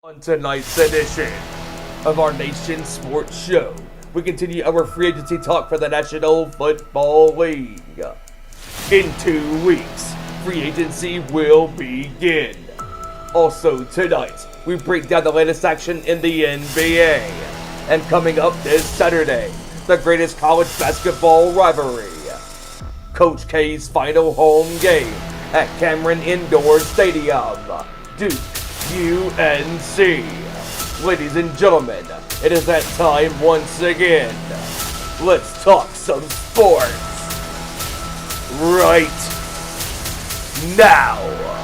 On tonight's edition of our Nation Sports Show, we continue our free agency talk for the National Football League. In 2 weeks, free agency will begin. Also tonight, we break down the latest action in the NBA. And coming up this Saturday, the greatest college basketball rivalry. Coach K's final home game at Cameron Indoor Stadium. Duke UNC. Ladies and gentlemen, it is that time once again. Let's talk some sports right now.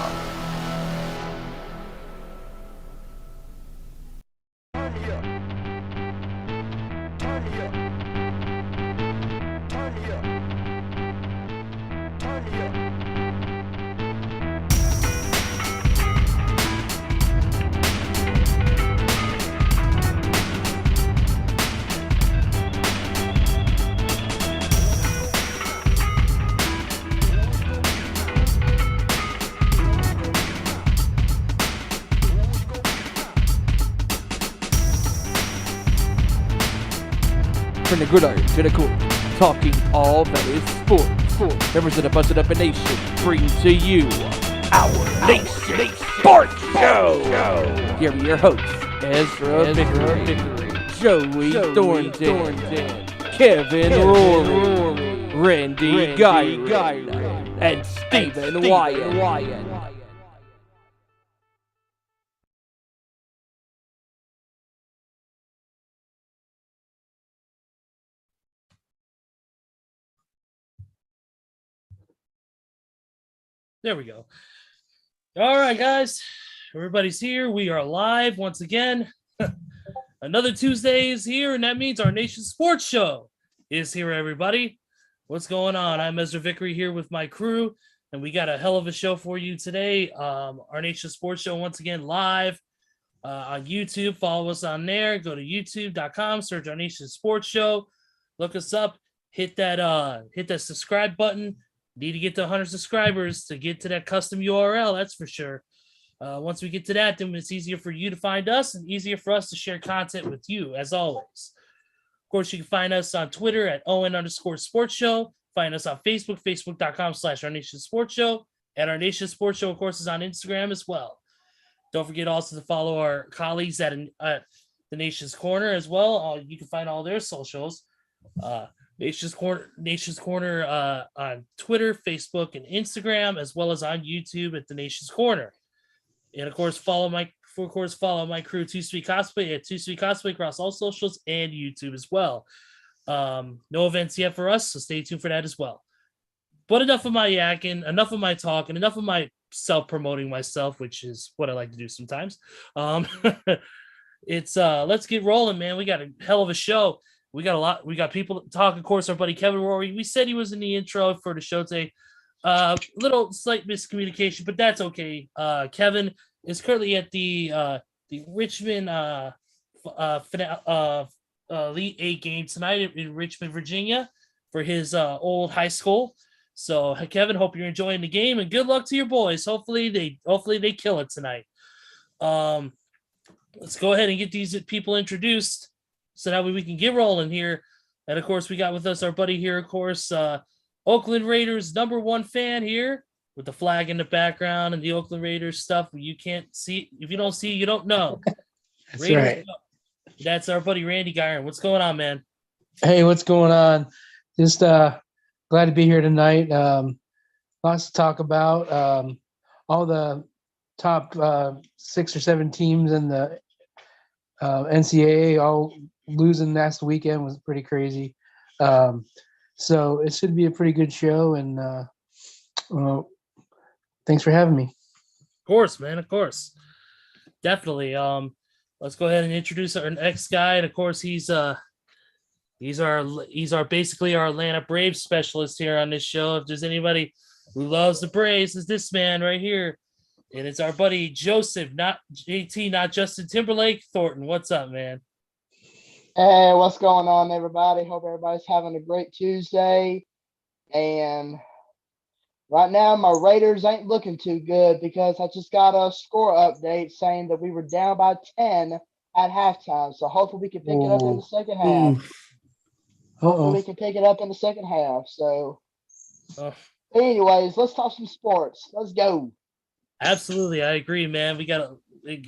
From the gridiron to the court, talking all that is sport. Members of the Busted Up Nation bring to you our Nation Sports Show. Here are your hosts, Ezra Vickery, Joey Thornton, Kevin Rory, Randy Giron, and Stephen Wyand. There we go. All right, guys. Everybody's here. We are live once again. Another Tuesday is here, and that means our Nation Sports Show is here, everybody. What's going on? I'm Ezra Vickery here with my crew, and we got a hell of a show for you today. Our Nation Sports Show, once again, live on YouTube. Follow us on there. Go to youtube.com, search our Nation Sports Show. Look us up. Hit that subscribe button. Need to get to 100 subscribers to get to that custom URL, that's for sure. Once we get to that, then it's easier for you to find us and easier for us to share content with you, as always. Of course, you can find us on Twitter at ON_Sports Show. Find us on Facebook, facebook.com/Our Nation Sports Show. And Our Nation Sports Show, of course, is on Instagram as well. Don't forget also to follow our colleagues at the Nation's Corner as well. You can find all their socials. Nation's Corner on Twitter, Facebook, and Instagram, as well as on YouTube at the Nation's Corner. And of course, follow my crew, Too Sweet Cosplay, at Too Sweet Cosplay across all socials and YouTube as well. No events yet for us, so stay tuned for that as well. But enough of my yakking, enough of my talking, enough of my self-promoting myself, which is what I like to do sometimes. It's let's get rolling, man. We got a hell of a show. We got people to talk. Of course, our buddy Kevin Rory. We said he was in the intro for the show today. Little slight miscommunication, but that's okay. Kevin is currently at the Richmond Elite 8 game tonight in Richmond, Virginia, for his old high school. So, Kevin, hope you're enjoying the game, and good luck to your boys. Hopefully they kill it tonight. Let's go ahead and get these people introduced, so that way we can get rolling here. And, of course, we got with us our buddy here, of course, Oakland Raiders #1 fan here with the flag in the background and the Oakland Raiders stuff. You can't see. If you don't see, you don't know. That's Raiders, right. That's our buddy Randy Giron. What's going on, man? Hey, what's going on? Just glad to be here tonight. Lots to talk about. All the top 6 or 7 teams in the NCAA all losing last weekend was pretty crazy. So it should be a pretty good show, and thanks for having me. Of course, man. Of course, definitely. Let's go ahead and introduce our next guy. And of course, he's basically our Atlanta Braves specialist here on this show. If there's anybody who loves the Braves, is this man right here, and it's our buddy Joseph, not JT, not Justin Timberlake Thornton. What's up, man? Hey, what's going on, everybody? Hope everybody's having a great Tuesday. And Right now, my Raiders ain't looking too good because I just got a score update saying that we were down by 10 at halftime. So hopefully we can pick it up in the second half. Hopefully we can pick it up in the second half. So, anyways, let's talk some sports. Let's go. Absolutely, I agree, man.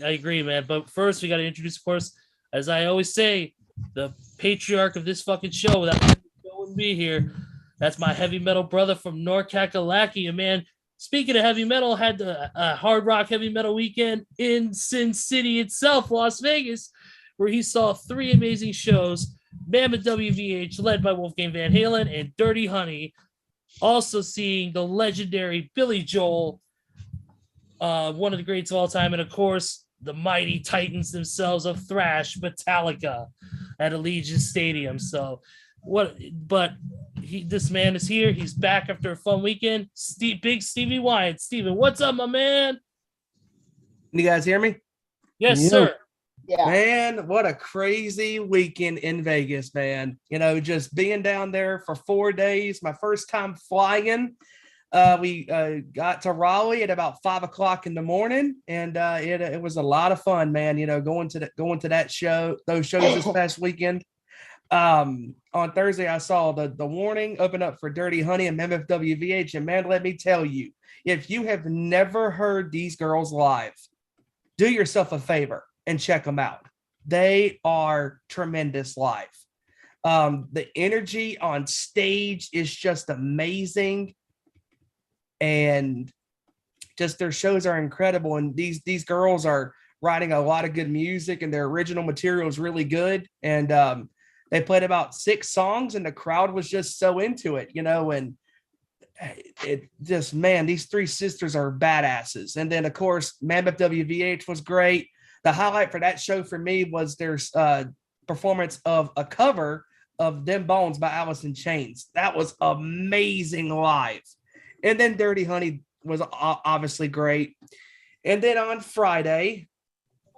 I agree, man. But first, we got to introduce, of course, as I always say, the patriarch of this fucking show. Without him, the show wouldn't be here. That's my heavy metal brother from Norcakalaki, man. Speaking of heavy metal, had the hard rock heavy metal weekend in Sin City itself, Las Vegas, where he saw 3 amazing shows: Mammoth WVH, led by Wolfgang Van Halen, and Dirty Honey. Also seeing the legendary Billy Joel, one of the greats of all time, and of course, the mighty titans themselves of thrash, Metallica, at Allegiant Stadium. So, this man is here. He's back after a fun weekend. Big Stevie Wyand. Steven, what's up, my man? You guys hear me? Yes, sir. Yeah. Man, what a crazy weekend in Vegas, man. You know, just being down there for 4 days, my first time flying. We got to Raleigh at about 5 o'clock in the morning, and it was a lot of fun, man. You know, going to those shows this past weekend. On Thursday, I saw the Warning open up for Dirty Honey and Mammoth WVH, and man, let me tell you, if you have never heard these girls live, do yourself a favor and check them out. They are tremendous live. The energy on stage is just amazing. And just their shows are incredible. And these girls are writing a lot of good music, and their original material is really good. And they played about 6 songs, and the crowd was just so into it, you know, and it just, man, these 3 sisters are badasses. And then, of course, Mammoth WVH was great. The highlight for that show for me was their performance of a cover of Them Bones by Alice in Chains. That was amazing live. And then Dirty Honey was obviously great. And then on Friday,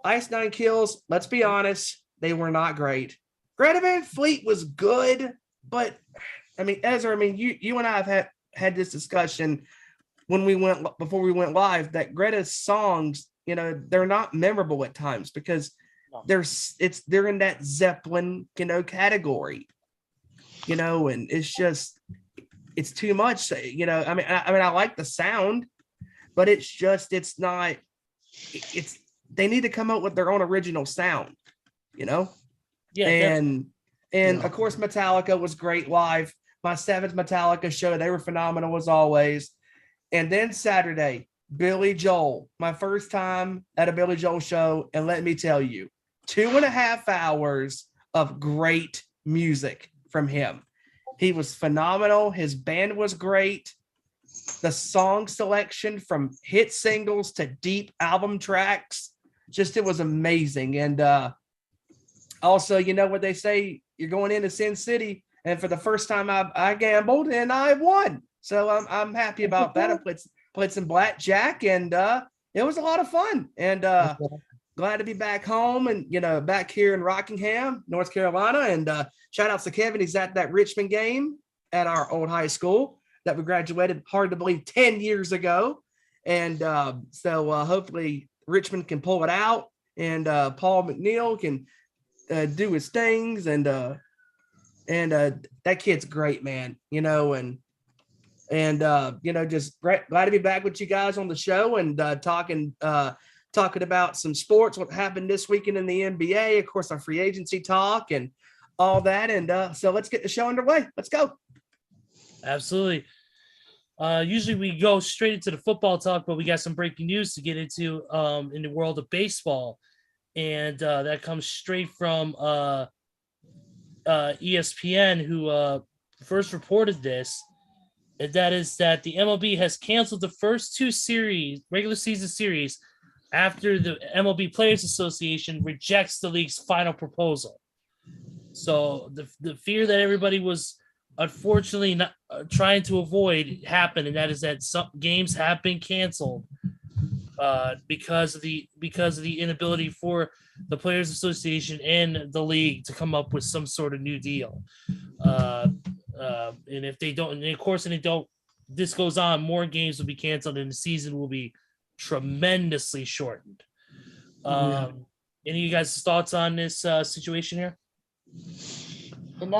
Ice Nine Kills, let's be honest, they were not great. Greta Van Fleet was good, but I mean, Ezra, I mean, you and I have had this discussion before we went live, that Greta's songs, you know, they're not memorable at times because they're in that Zeppelin, you know, category, you know, and it's too much, you know. I mean, I like the sound, but they need to come up with their own original sound, you know? Yeah. And of course, Metallica was great live. My 7th Metallica show, they were phenomenal as always. And then Saturday, Billy Joel, my first time at a Billy Joel show. And let me tell you, 2.5 hours of great music from him. He was phenomenal. His band was great. The song selection from hit singles to deep album tracks, it was amazing. And also, you know what they say, you're going into Sin City, and for the first time I gambled and I won. So I'm happy about that. I played some blackjack, and it was a lot of fun. And glad to be back home and, you know, back here in Rockingham, North Carolina. And shout outs to Kevin. He's at that Richmond game at our old high school that we graduated, hard to believe, 10 years ago. And so hopefully Richmond can pull it out, and Paul McNeil can do his things. And that kid's great, man, you know, and you know, just glad to be back with you guys on the show and talking about some sports, what happened this weekend in the NBA, of course, our free agency talk and all that. And so let's get the show underway. Let's go. Absolutely. Usually we go straight into the football talk, but we got some breaking news to get into in the world of baseball. And that comes straight from ESPN, who first reported this. And that is that the MLB has canceled the first 2 regular season series, after the MLB Players Association rejects the league's final proposal. So the fear that everybody was unfortunately not trying to avoid happened, and that is that some games have been canceled because of the inability for the Players Association and the league to come up with some sort of new deal. And if they don't, and of course, they don't this goes on, more games will be canceled and the season will be tremendously shortened. Any of you guys' thoughts on this situation here? I'm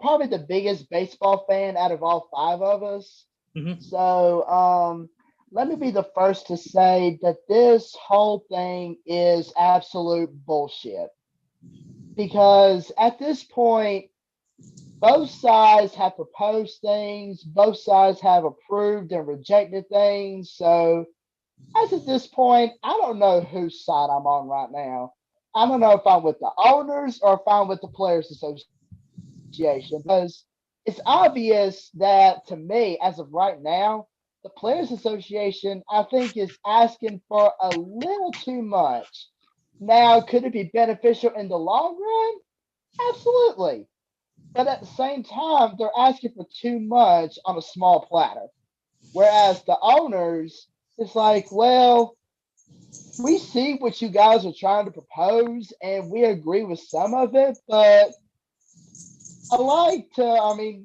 probably the biggest baseball fan out of all 5 of us. Mhm. So let me be the first to say that this whole thing is absolute bullshit. Because at this point, both sides have proposed things, both sides have approved and rejected things. So as of this point, I don't know whose side I'm on right now. I don't know if I'm with the owners or if I'm with the Players Association, because it's obvious that to me, as of right now, the Players Association, I think, is asking for a little too much. Now, could it be beneficial in the long run? Absolutely. But at the same time, they're asking for too much on a small platter. Whereas the owners, it's like, well, we see what you guys are trying to propose and we agree with some of it, but we like to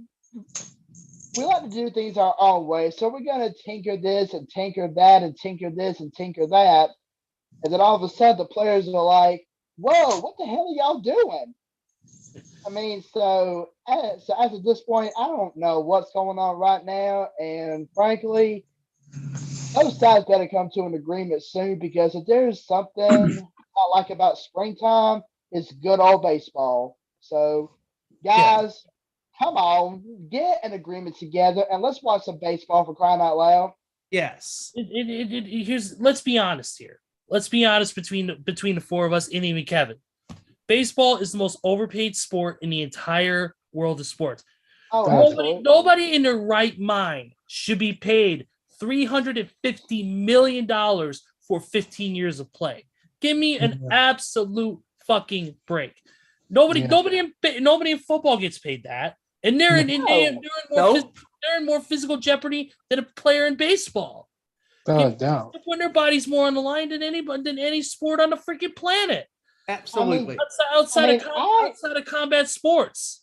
do things our own way. So we're going to tinker this and tinker that and tinker this and tinker that. And then all of a sudden the players are like, whoa, what the hell are y'all doing? So as of this point, I don't know what's going on right now. And frankly, both sides got to come to an agreement soon, because if there's something I like about springtime, it's good old baseball. So guys, come on, get an agreement together and let's watch some baseball, for crying out loud. Yes. Let's be honest here. Let's be honest between the 4 of us, and even Kevin. Baseball is the most overpaid sport in the entire world of sports. Nobody in their right mind should be paid $350 million for 15 years of play. Give me an absolute fucking break. Nobody in football gets paid that, and they're in more physical jeopardy than a player in baseball. They're putting their bodies more on the line than any sport on the freaking planet. Absolutely. Outside of combat sports.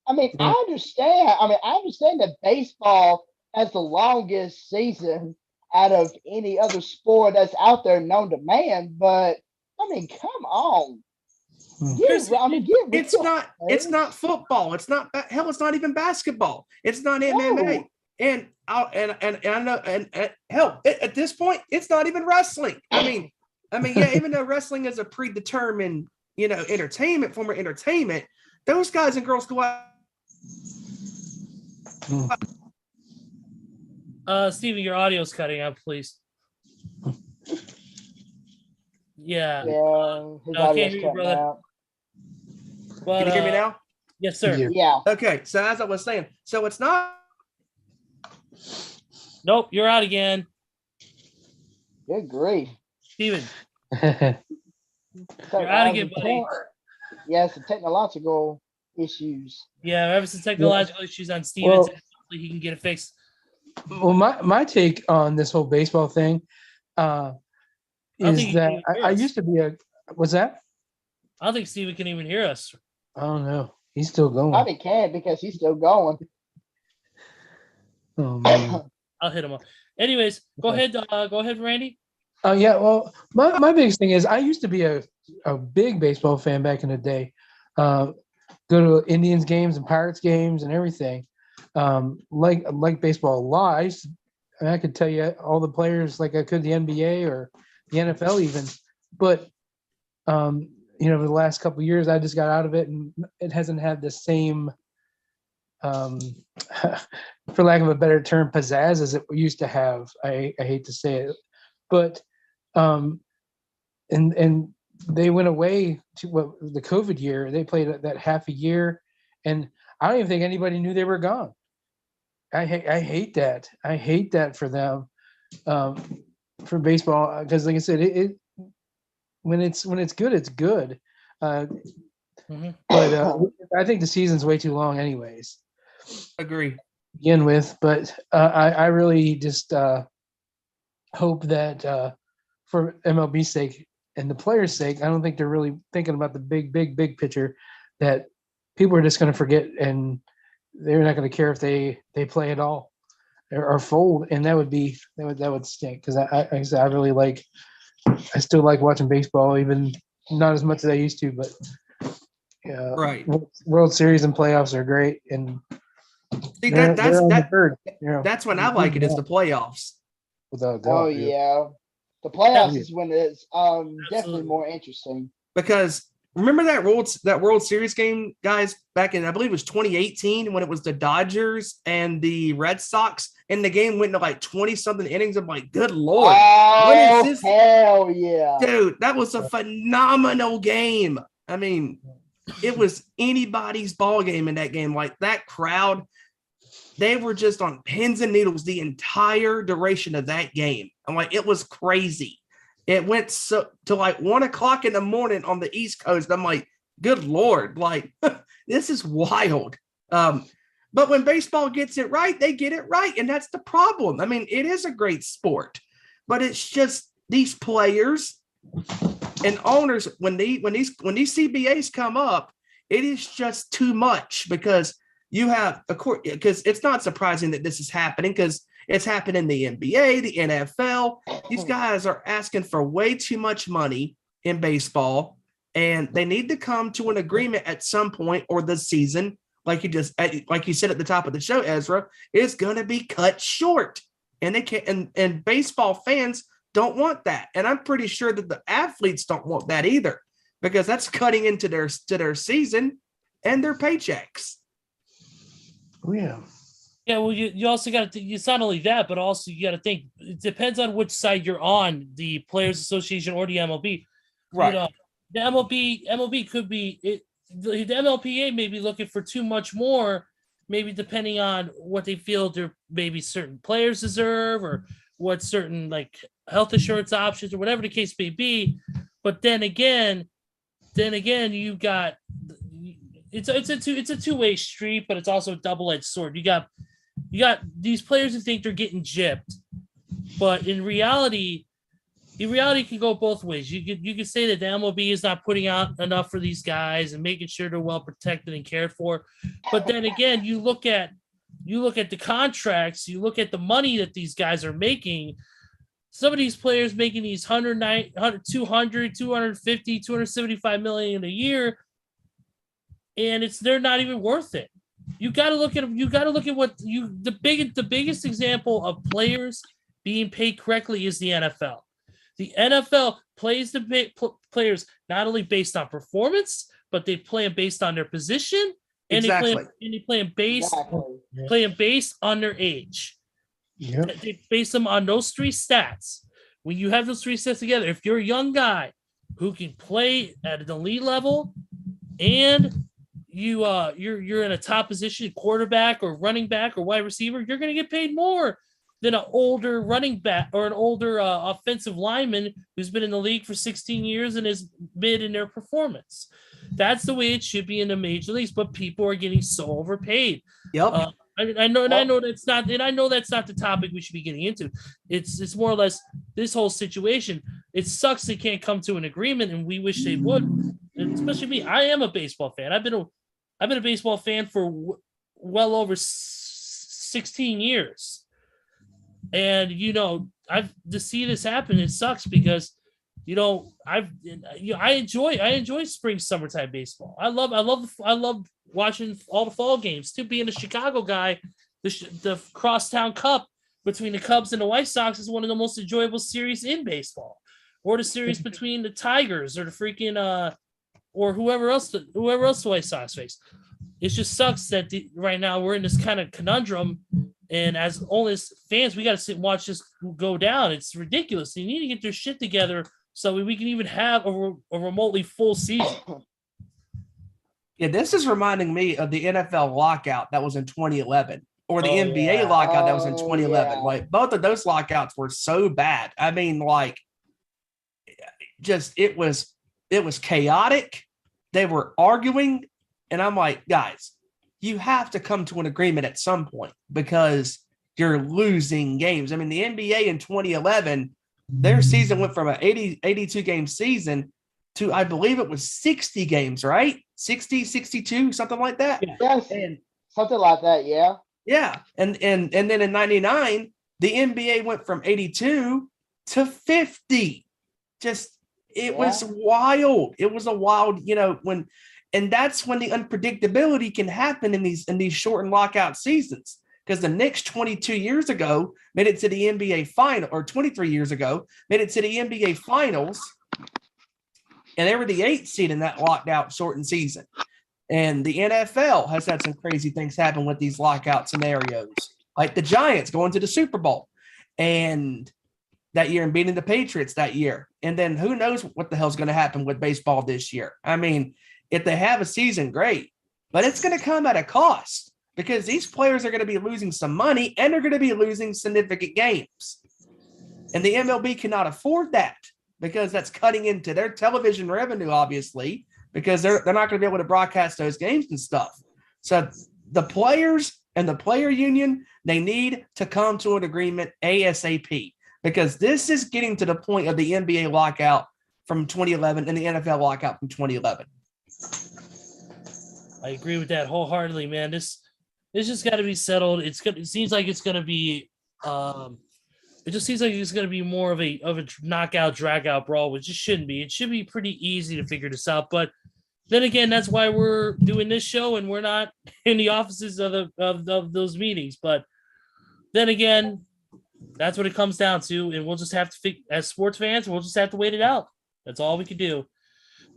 I understand that baseball has the longest season out of any other sport that's out there known to man, but come on. It's not football. It's not even basketball. It's not MMA. And I know, and hell, at this point, it's not even wrestling. Even though wrestling is a predetermined, entertainment form of entertainment, those guys and girls go out. Steven, your audio's cutting out, please. Yeah. No, I can't hear you, brother. Out. But, can you hear me now? Yes, sir. Yeah. Okay, so as I was saying, so it's not. Nope, you're out again. Good grief. Steven. You're out again, buddy. Yeah, some technological issues. Yeah, we're having some technological issues on Steven. Hopefully he can get it fixed. Well, my take on this whole baseball thing is that I used to be what's that? I don't think Steven can even hear us. I don't know. He's still going. Probably can, because he's still going. Oh man. I'll hit him up. Anyways, go ahead, Randy. Yeah, well, my biggest thing is I used to be a big baseball fan back in the day. Go to Indians games and Pirates games and everything. Like baseball a lot. I could tell you all the players like I could the NBA or the NFL even. But over the last couple of years, I just got out of it, and it hasn't had the same, for lack of a better term, pizzazz as it used to have. I hate to say it, but and they went away to the COVID year. They played that half a year, and I don't even think anybody knew they were gone. I hate that. I hate that for them, for baseball, because like I said, it when it's good, it's good. But I think the season's way too long, anyways. Agree. To begin with, but I really just hope that for MLB's sake and the players' sake, I don't think they're really thinking about the big picture, that people are just going to forget and they're not going to care if they play at all. or fold, and that would stink because I really like. I still like watching baseball, even not as much as I used to, but yeah, Right. World Series and playoffs are great, and See, they're on the bird. You know, that's when I like it, is the playoffs. without a doubt. Oh yeah, the playoffs Yeah. is when it's definitely Absolutely. more interesting. Because remember that World Series game, guys, back in, I believe it was 2018, when it was the Dodgers and the Red Sox, and the game went into like 20-something innings. I'm like, good Lord. What is Oh this? hell yeah! Dude, that was a phenomenal game. I mean, it was anybody's ball game in that game. Like, that crowd, they were just on pins and needles the entire duration of that game. I'm like, it was crazy. It went to like 1 o'clock in the morning on the East Coast. I'm like, good Lord, like this is wild. But when baseball gets it right, they get it right. And that's the problem. I mean, it is a great sport, but it's just these players and owners, when these CBAs come up, it is just too much, because you have, of course, because it's not surprising that this is happening, because it's happened in the NBA, the NFL. These guys are asking for way too much money in baseball, and they need to come to an agreement at some point, or the season, like you said at the top of the show, Ezra, is going to be cut short. And they can't, and baseball fans don't want that. And I'm pretty sure that the athletes don't want that either, because that's cutting into their season and their paychecks. Oh, yeah. Yeah, well, you also got to. It's not only that, but also you got to think. It depends on which side you're on, the Players Association or the MLB. Right. You know, the MLB could be it. The MLPA may be looking for too much more, maybe depending on what they feel their maybe certain players deserve, or what certain like health insurance options, or whatever the case may be. But then again, you got it's a two-way street, but it's also a double-edged sword. You got these players who think they're getting gypped, but in reality it can go both ways. You could say that the MLB is not putting out enough for these guys and making sure they're well protected and cared for. But then again, you look at the contracts, you look at the money that these guys are making. Some of these players making these 100, 200, 250, 275 million a year, and they're not even worth it. You got to look at what the biggest example of players being paid correctly is the NFL. The NFL plays the players not only based on performance, but they play them based on their position, and Exactly. they play them based on their age. Yep. They base them on those three stats. When you have those three stats together, if you're a young guy who can play at an elite level, and you're in a top position, quarterback or running back or wide receiver, you're going to get paid more than an older running back or an older offensive lineman who's been in the league for 16 years and is mid in their performance. That's the way it should be in the major leagues, but people are getting so overpaid. Yep. I know that's not the topic we should be getting into. It's more or less this whole situation. It sucks they can't come to an agreement, and we wish they would. And especially me, I am a baseball fan. I've been a baseball fan for well over 16 years. And I've to see this happen, it sucks, because I enjoy spring summertime baseball. I love watching all the fall games too. Being a Chicago guy, the crosstown cup between the Cubs and the White Sox is one of the most enjoyable series in baseball, or the series between the Tigers or the freaking or whoever else the White Sox face. It just sucks that right now we're in this kind of conundrum, and as owners, fans, we got to sit and watch this go down. It's ridiculous. They need to get their shit together so we can even have a remotely full season. Yeah, this is reminding me of the NFL lockout that was in 2011, or the NBA yeah. lockout that was in 2011. Yeah. Like, both of those lockouts were so bad. I mean, like, just it was chaotic. They were arguing, and I'm like, guys, you have to come to an agreement at some point, because you're losing games. I mean, the NBA in 2011, their season went from an 82 game season to, I believe it was 60 games, right? 60, 62, something like that. Yes, And something like that. Yeah. Yeah. And then in 99, the NBA went from 82 to 50. It was wild. It was a wild, and that's when the unpredictability can happen in these shortened lockout seasons. Because the Knicks 22 years ago made it to the NBA final, or 23 years ago made it to the NBA finals, and they were the 8th seed in that locked out shortened season. And the NFL has had some crazy things happen with these lockout scenarios, like the Giants going to the Super Bowl and that year and beating the Patriots that year. And then who knows what the hell's going to happen with baseball this year. I mean, if they have a season, great, but it's going to come at a cost because these players are going to be losing some money and they're going to be losing significant games. And the MLB cannot afford that because that's cutting into their television revenue, obviously, because they're not going to be able to broadcast those games and stuff. So the players and the player union, they need to come to an agreement ASAP because this is getting to the point of the NBA lockout from 2011 and the NFL lockout from 2011. I agree with that wholeheartedly, man. This just got to be settled. It seems like it's going to be it just seems like it's going to be more of a knockout, drag out brawl, which it shouldn't be. It should be pretty easy to figure this out. But then again, that's why we're doing this show and we're not in the offices of those meetings. But then again, that's what it comes down to. And we'll just have to, as sports fans, we'll just have to wait it out. That's all we can do.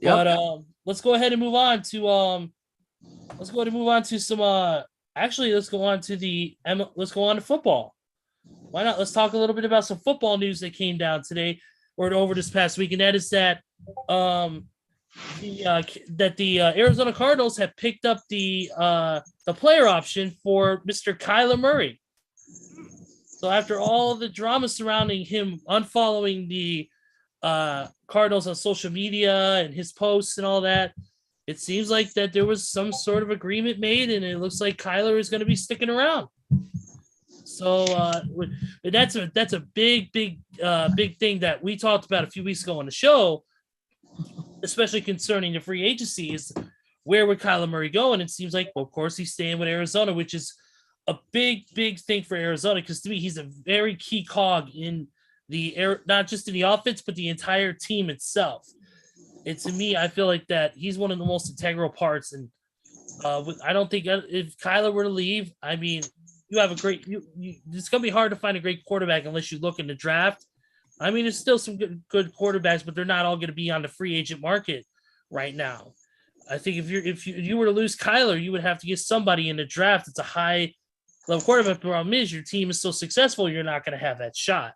Yep. But let's go ahead and move on to some actually let's go on to football. Why not? Let's talk a little bit about some football news that came down today or over this past week, and that is that the Arizona Cardinals have picked up the player option for Mr. Kyler Murray. So after all the drama surrounding him unfollowing the Cardinals on social media and his posts and all that, it seems like that there was some sort of agreement made, and it looks like Kyler is going to be sticking around. So that's a big thing that we talked about a few weeks ago on the show, especially concerning the free agency, is where would Kyler Murray go? And it seems like, well, of course, he's staying with Arizona, which is a big thing for Arizona because to me, he's a very key cog in not just in the offense, but the entire team itself. And to me, I feel like that he's one of the most integral parts. And I don't think if Kyler were to leave, I mean, you have a great. It's going to be hard to find a great quarterback unless you look in the draft. I mean, there's still some good quarterbacks, but they're not all going to be on the free agent market right now. I think if you were to lose Kyler, you would have to get somebody in the draft that's a high level quarterback. The problem is your team is so successful, you're not going to have that shot.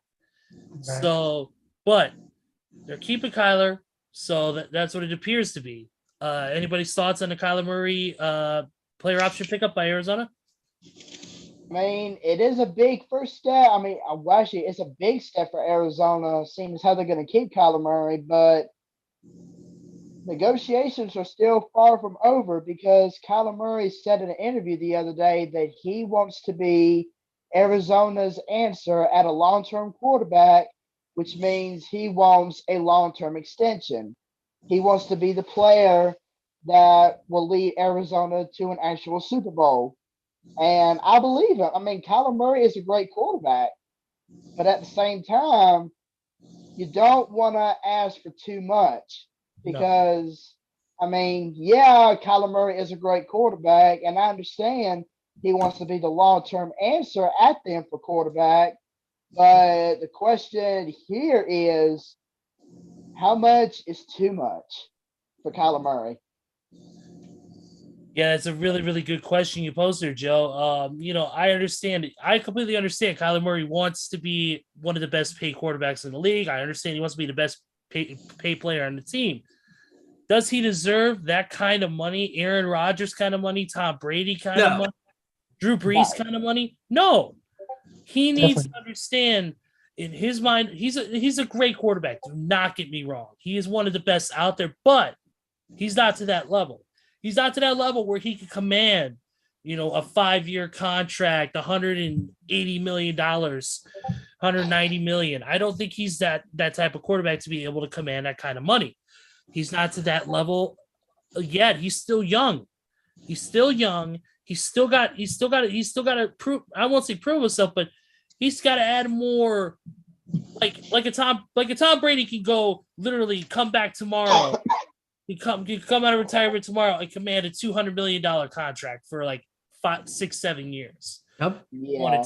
Right. So, but they're keeping Kyler, so that's what it appears to be. Anybody's thoughts on the Kyler Murray player option pickup by Arizona? I mean, it is a big first step. I mean, actually, it's a big step for Arizona, seeing as how they're going to keep Kyler Murray, but negotiations are still far from over because Kyler Murray said in an interview the other day that he wants to be Arizona's answer at a long-term quarterback, which means he wants a long-term extension. He wants to be the player that will lead Arizona to an actual Super Bowl. And I believe him. I mean, Kyler Murray is a great quarterback, but at the same time, you don't want to ask for too much because, no. I mean, yeah, Kyler Murray is a great quarterback, and I understand he wants to be the long-term answer at them for quarterback. But the question here is, how much is too much for Kyler Murray? Yeah, it's a really, really good question you posed there, Joe. I completely understand Kyler Murray wants to be one of the best paid quarterbacks in the league. I understand he wants to be the best paid player on the team. Does he deserve that kind of money? Aaron Rodgers kind of money? Tom Brady kind of money? Drew Brees kind of money? No. He needs to understand in his mind, he's a great quarterback. Do not get me wrong. He is one of the best out there, but he's not to that level. He's not to that level where he can command, a 5-year contract, $180 million, $190 million. I don't think he's that type of quarterback to be able to command that kind of money. He's not to that level yet. He's still young. he's still got to prove. I won't say prove himself, but he's got to add more. Like a Tom Brady can go literally come back tomorrow. He come out of retirement tomorrow and command a $200 million contract for like 5, 6, 7 years. Yep. Yeah.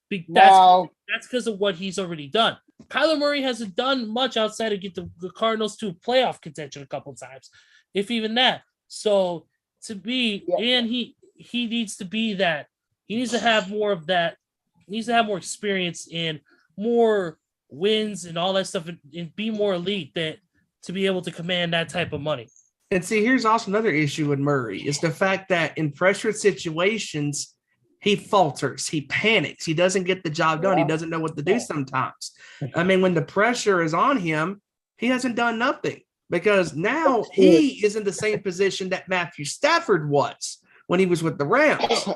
That's because of what he's already done. Kyler Murray hasn't done much outside of get the Cardinals to playoff contention a couple times, if even that. So and he needs to be that. He needs to have more of that. He needs to have more experience and more wins and all that stuff, and be more elite to be able to command that type of money. And see, here's also another issue with Murray is the fact that in pressured situations, he falters, he panics, he doesn't get the job done, he doesn't know what to do sometimes. I mean, when the pressure is on him, he hasn't done nothing because now he is in the same position that Matthew Stafford was when he was with the Rams.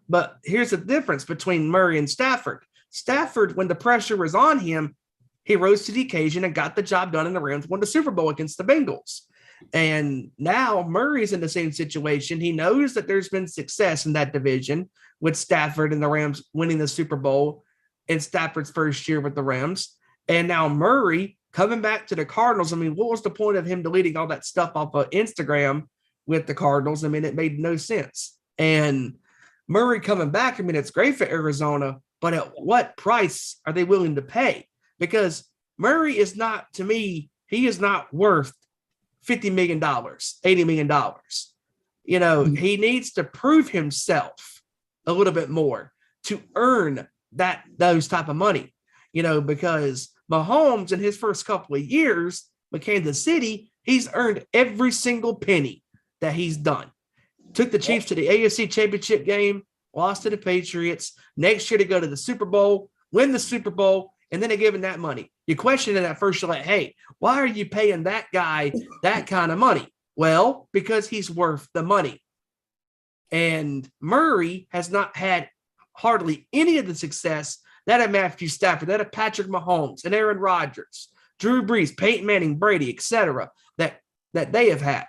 But here's the difference between Murray and Stafford. Stafford, when the pressure was on him, he rose to the occasion and got the job done, and the Rams won the Super Bowl against the Bengals. And now Murray's in the same situation. He knows that there's been success in that division with Stafford and the Rams winning the Super Bowl in Stafford's first year with the Rams. And now Murray coming back to the Cardinals. I mean, what was the point of him deleting all that stuff off of Instagram with the Cardinals? I mean, it made no sense. And Murray coming back, I mean, it's great for Arizona, but at what price are they willing to pay? Because Murray is not, to me, he is not worth $50 million, $80 million. You know, he needs to prove himself a little bit more to earn those type of money, you know, because Mahomes in his first couple of years with Kansas City, he's earned every single penny that he's done. Took the Chiefs to the AFC Championship game, lost to the Patriots. Next year to go to the Super Bowl, win the Super Bowl, and then they give him that money. You question it at first, you're like, hey, why are you paying that guy that kind of money? Well, because he's worth the money. And Murray has not had hardly any of the success that of Matthew Stafford, that of Patrick Mahomes and Aaron Rodgers, Drew Brees, Peyton Manning, Brady, etc., that they have had.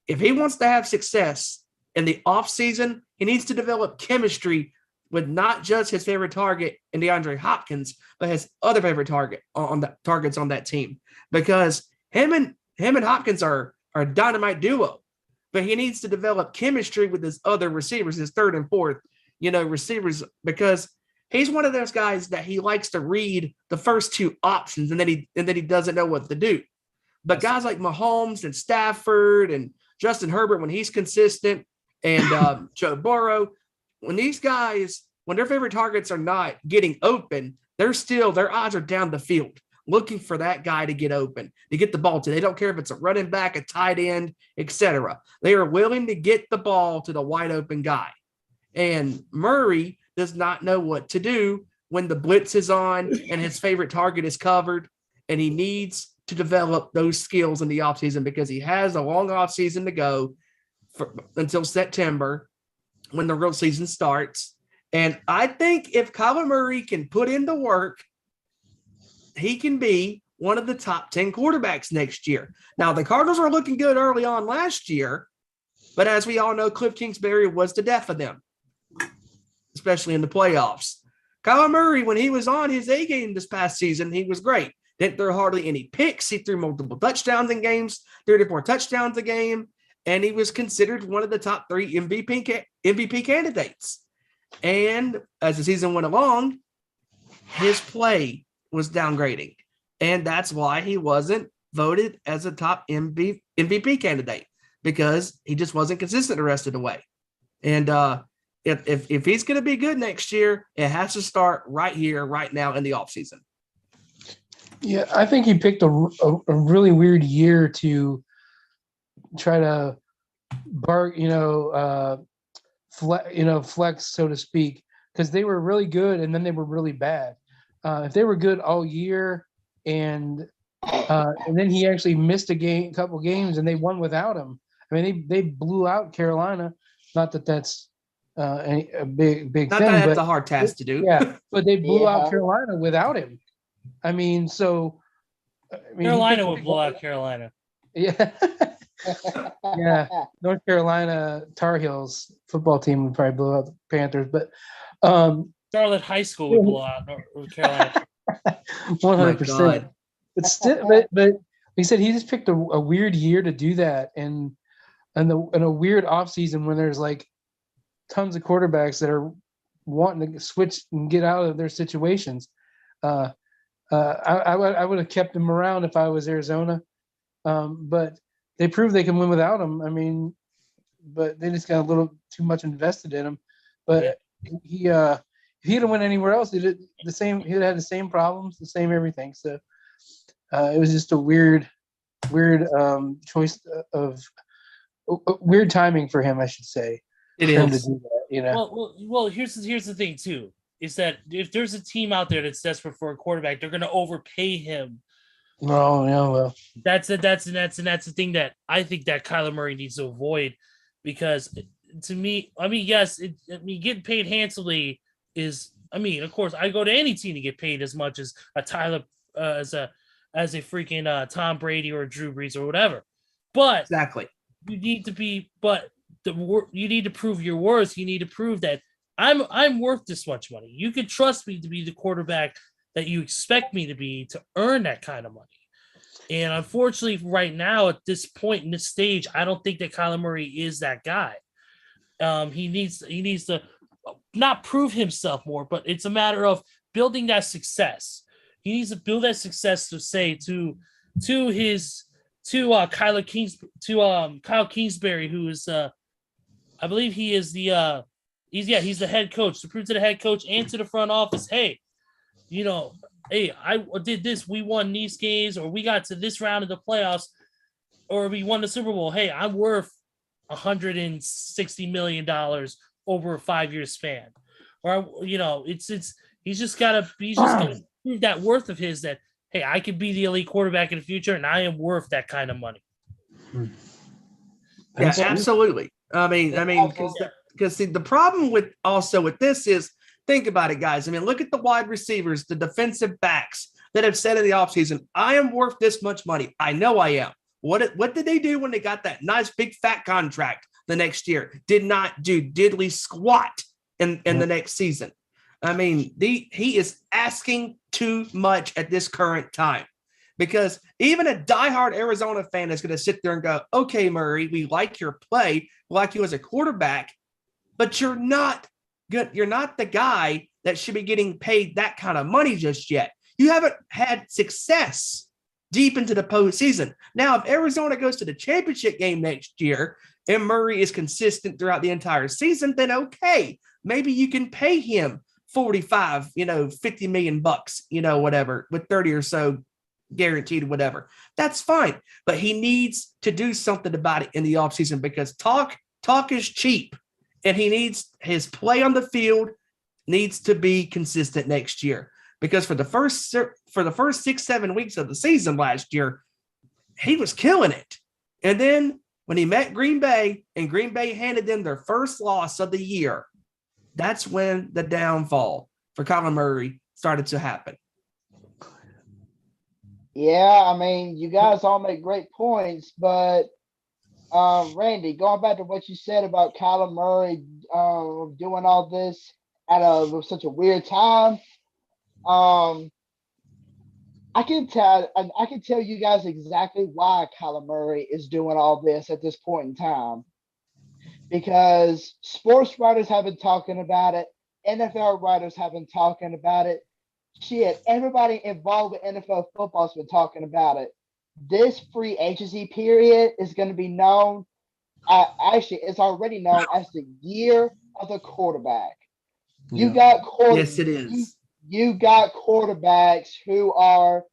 If he wants to have success in the offseason, he needs to develop chemistry with not just his favorite target in DeAndre Hopkins, but his other favorite targets on that team. Because him and Hopkins are a dynamite duo. But he needs to develop chemistry with his other receivers, his third and fourth, receivers, because he's one of those guys that he likes to read the first two options and then he doesn't know what to do. But guys like Mahomes and Stafford and Justin Herbert, when he's consistent, and Joe Burrow, when these guys, when their favorite targets are not getting open, their eyes are down the field looking for that guy to get open, to get the ball to. They don't care if it's a running back, a tight end, etc. They are willing to get the ball to the wide open guy. And Murray does not know what to do when the blitz is on and his favorite target is covered, and he needs to develop those skills in the offseason because he has a long offseason to go until September when the real season starts. And I think if Kyler Murray can put in the work, he can be one of the top 10 quarterbacks next year. Now, the Cardinals are looking good early on last year, but as we all know, Cliff Kingsbury was the death of them, especially in the playoffs. Kyler Murray, when he was on his A game this past season, he was great. Didn't throw hardly any picks. He threw multiple touchdowns in games, 34 touchdowns a game, and he was considered one of the top 3 MVP candidates. And as the season went along, his play was downgrading, and that's why he wasn't voted as a top MVP candidate, because he just wasn't consistent the rest of the way. And if he's going to be good next year, it has to start right here, right now in the offseason. Yeah, I think he picked a really weird year to try to flex, so to speak, because they were really good and then they were really bad. If they were good all year and then he actually missed a couple games and they won without him. I mean, they blew out Carolina. Not that that's a big not thing. That's a hard task to do. Yeah, but they blew out Carolina without him. I mean, Carolina would blow out Carolina. Yeah. Yeah, North Carolina Tar Heels football team would probably blow out the Panthers, but Charlotte High School would blow out North Carolina. 100%. God. But still, but he said he just picked a weird year to do that, and a weird offseason when there's like tons of quarterbacks that are wanting to switch and get out of their situations. I would have kept him around if I was Arizona, but they proved they can win without him. I mean, but they just got a little too much invested in him. But he if he'd have went anywhere else, he'd have had the same problems, the same everything. So it was just a weird choice of weird timing for him, I should say. It for him to is. do that, you know. Well, here's the thing too, is that if there's a team out there that's desperate for a quarterback, they're going to overpay him. Oh yeah, well, That's the thing that I think that Kyler Murray needs to avoid, because to me, I mean, yes, getting paid handsomely is. I mean, of course, I go to any team to get paid as much as a Tyler, as a freaking Tom Brady or Drew Brees or whatever. But Exactly. you need to be, you need to prove your worth. You need to prove that I'm worth this much money. You can trust me to be the quarterback that you expect me to be to earn that kind of money. And unfortunately, right now at this point in this stage, I don't think that Kyler Murray is that guy. He needs to not prove himself more, but it's a matter of building that success. He needs to build that success to say to Kyle Kingsbury, who is I believe he is the he's the head coach, to prove to the head coach and to the front office, hey, hey, I did this, we won these games, or we got to this round of the playoffs, or we won the Super Bowl. Hey, I'm worth $160 million over a 5-year span. Or he's just gotta prove that worth of his, that hey, I could be the elite quarterback in the future, and I am worth that kind of money. Yeah, absolutely. I mean, because the problem with this is, think about it, guys. I mean, look at the wide receivers, the defensive backs that have said in the offseason, I am worth this much money. I know I am. What did they do when they got that nice big fat contract the next year? Did not do diddly squat in the next season. I mean, he is asking too much at this current time, because even a diehard Arizona fan is going to sit there and go, okay, Murray, we like your play, we like you as a quarterback, but you're not good. You're not the guy that should be getting paid that kind of money just yet. You haven't had success deep into the postseason. Now, if Arizona goes to the championship game next year and Murray is consistent throughout the entire season, then okay, maybe you can pay him 45, $50 million, whatever, with 30 or so guaranteed, whatever. That's fine. But he needs to do something about it in the offseason, because talk is cheap, and he needs his play on the field needs to be consistent next year. Because for the first 6-7 weeks of the season last year, he was killing it. And then when he met Green Bay and Green Bay handed them their first loss of the year, that's when the downfall for Kyler Murray started to happen. Yeah, I mean, you guys all make great points, but Randy, going back to what you said about Kyler Murray doing all this at such a weird time, I can tell you guys exactly why Kyler Murray is doing all this at this point in time. Because sports writers have been talking about it, NFL writers have been talking about it. Shit, everybody involved with NFL football has been talking about it. This free agency period is going to be known. Actually, it's already known as the year of the quarterback. You got Yes, it is. You got quarterbacks who are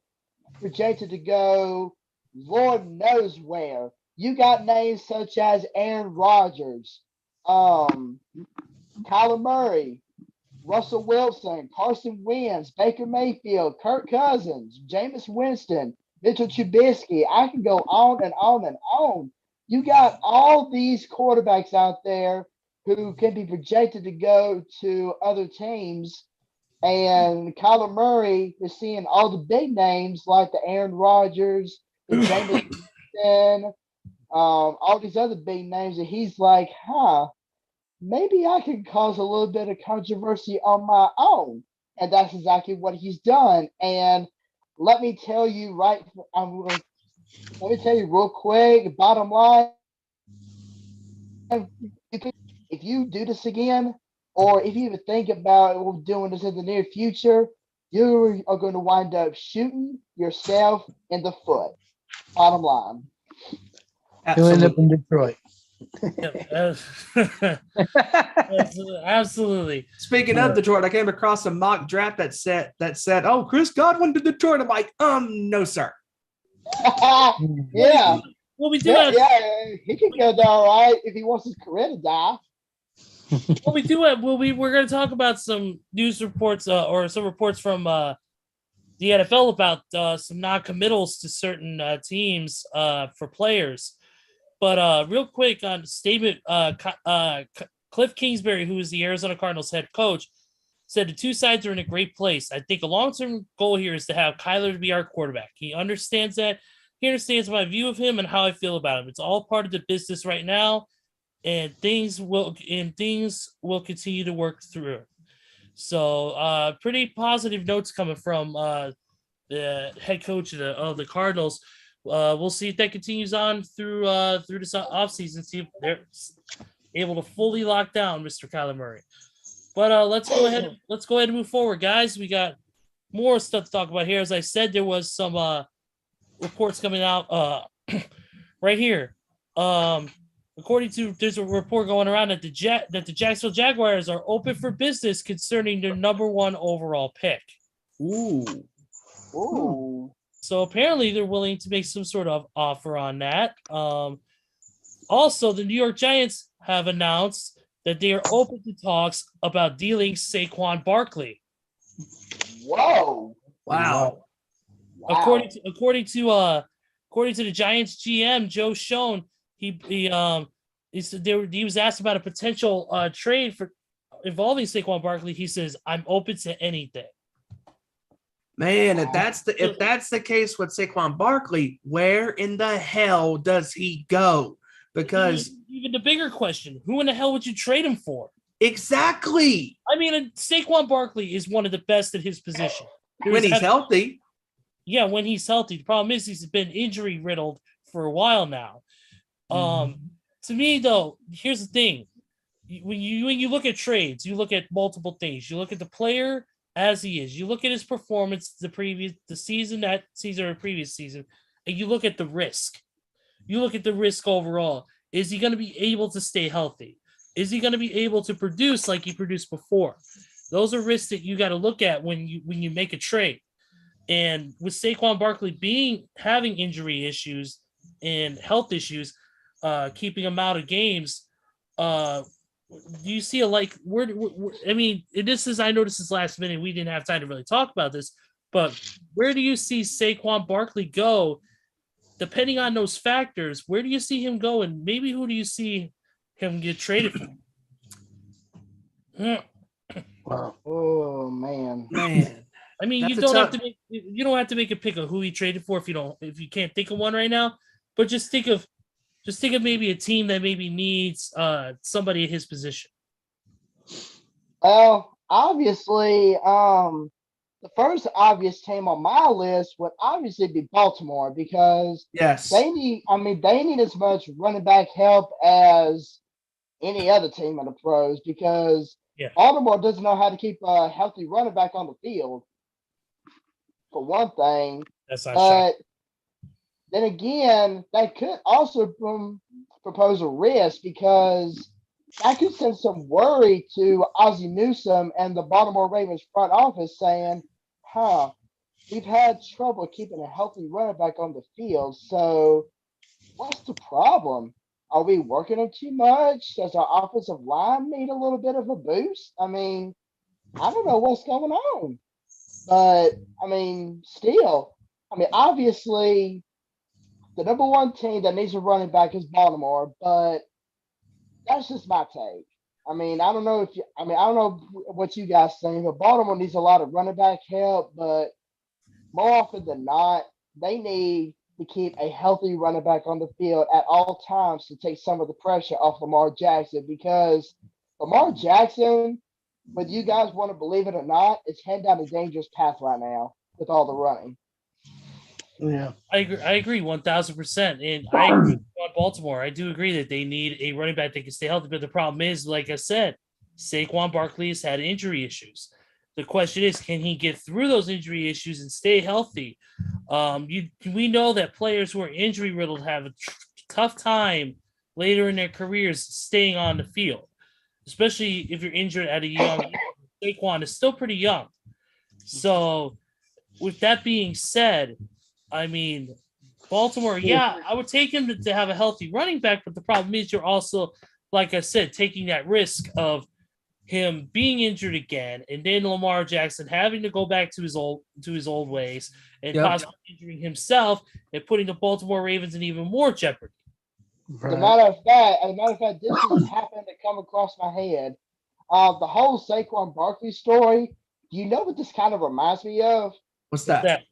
projected to go Lord knows where. You got names such as Aaron Rodgers, Kyler Murray, Russell Wilson, Carson Wentz, Baker Mayfield, Kirk Cousins, Jameis Winston, Mitchell Trubisky. I can go on and on and on. You got all these quarterbacks out there who can be projected to go to other teams. And Kyler Murray is seeing all the big names like the Aaron Rodgers, the Jameis Winston, all these other big names, and he's like, maybe I can cause a little bit of controversy on my own. And that's exactly what he's done. And let me tell you let me tell you real quick, bottom line, if you do this again, or if you even think about doing this in the near future, you are going to wind up shooting yourself in the foot. Bottom line. He'll end up Absolutely. in Detroit. Absolutely. Speaking of Detroit, I came across a mock draft that said, "Oh, Chris Godwin to Detroit." I'm like, no, sir. Yeah. Well, we do have. Yeah, he can go there, all right, if he wants his career to die. Well, we do have. We're going to talk about some news reports or some reports from the NFL about some non-committals to certain teams for players. But real quick on statement, Cliff Kingsbury, who is the Arizona Cardinals head coach, said the two sides are in a great place. I think a long-term goal here is to have Kyler to be our quarterback. He understands that. He understands my view of him and how I feel about him. It's all part of the business right now, and things will continue to work through. So pretty positive notes coming from the head coach of the Cardinals. We'll see if that continues on through this offseason, see if they're able to fully lock down Mr. Kyler Murray. But let's go ahead and move forward, guys. We got more stuff to talk about here. As I said, there was some reports coming out right here. There's a report going around that the Jacksonville Jaguars are open for business concerning their number 1 overall pick. Ooh. So apparently they're willing to make some sort of offer on that. Also, the New York Giants have announced that they are open to talks about dealing Saquon Barkley. Whoa! Wow. According to the Giants GM Joe Schoen, he was asked about a potential trade for involving Saquon Barkley. He says, "I'm open to anything." Man, if that's the case with Saquon Barkley, where in the hell does he go? Because even the bigger question, who in the hell would you trade him for? exactly. I mean, Saquon Barkley is one of the best at his position. When he's healthy. Yeah, when he's healthy. The problem is he's been injury riddled for a while now. To me, though, here's the thing. When you look at trades, you look at multiple things. You look at the player as he is. You look at his performance the previous season or previous season, and you look at the risk. You look at the risk overall. Is he going to be able to stay healthy? Is he going to be able to produce like he produced before? Those are risks that you got to look at when you make a trade. And with Saquon Barkley having injury issues and health issues, keeping him out of games, do you see I noticed this last minute. We didn't have time to really talk about this, but where do you see Saquon Barkley go? Depending on those factors, where do you see him go, and maybe who do you see him get traded for? Wow. Oh man. I mean, you don't have to make a pick of who he traded for if you can't think of one right now, but just think of maybe a team that maybe needs somebody at his position. Well, obviously, the first obvious team on my list would obviously be Baltimore because Yes. they need as much running back help as any other team in the pros because Baltimore doesn't know how to keep a healthy running back on the field, for one thing. That's not shocking. Then again, that could also propose a risk because that could send some worry to Ozzie Newsome and the Baltimore Ravens front office saying, we've had trouble keeping a healthy running back on the field. So what's the problem? Are we working them too much? Does our offensive line need a little bit of a boost? I mean, I don't know what's going on. But, obviously, the number 1 team that needs a running back is Baltimore, but that's just my take. I don't know what you guys think, but Baltimore needs a lot of running back help, but more often than not, they need to keep a healthy running back on the field at all times to take some of the pressure off Lamar Jackson, because Lamar Jackson, whether you guys want to believe it or not, is heading down a dangerous path right now with all the running. Yeah. I agree 1,000%. And I agree on Baltimore. I do agree that they need a running back that can stay healthy. But the problem is, like I said, Saquon Barkley has had injury issues. The question is, can he get through those injury issues and stay healthy? We know that players who are injury riddled have a tough time later in their careers staying on the field, especially if you're injured at a young age. Saquon is still pretty young. So with that being said, I mean, Baltimore, yeah, I would take him to have a healthy running back, but the problem is you're also, like I said, taking that risk of him being injured again, and then Lamar Jackson having to go back to his old ways and possibly injuring himself and putting the Baltimore Ravens in even more jeopardy. As a matter of fact, this just happened to come across my head. The whole Saquon Barkley story. Do you know what this kind of reminds me of? What's that?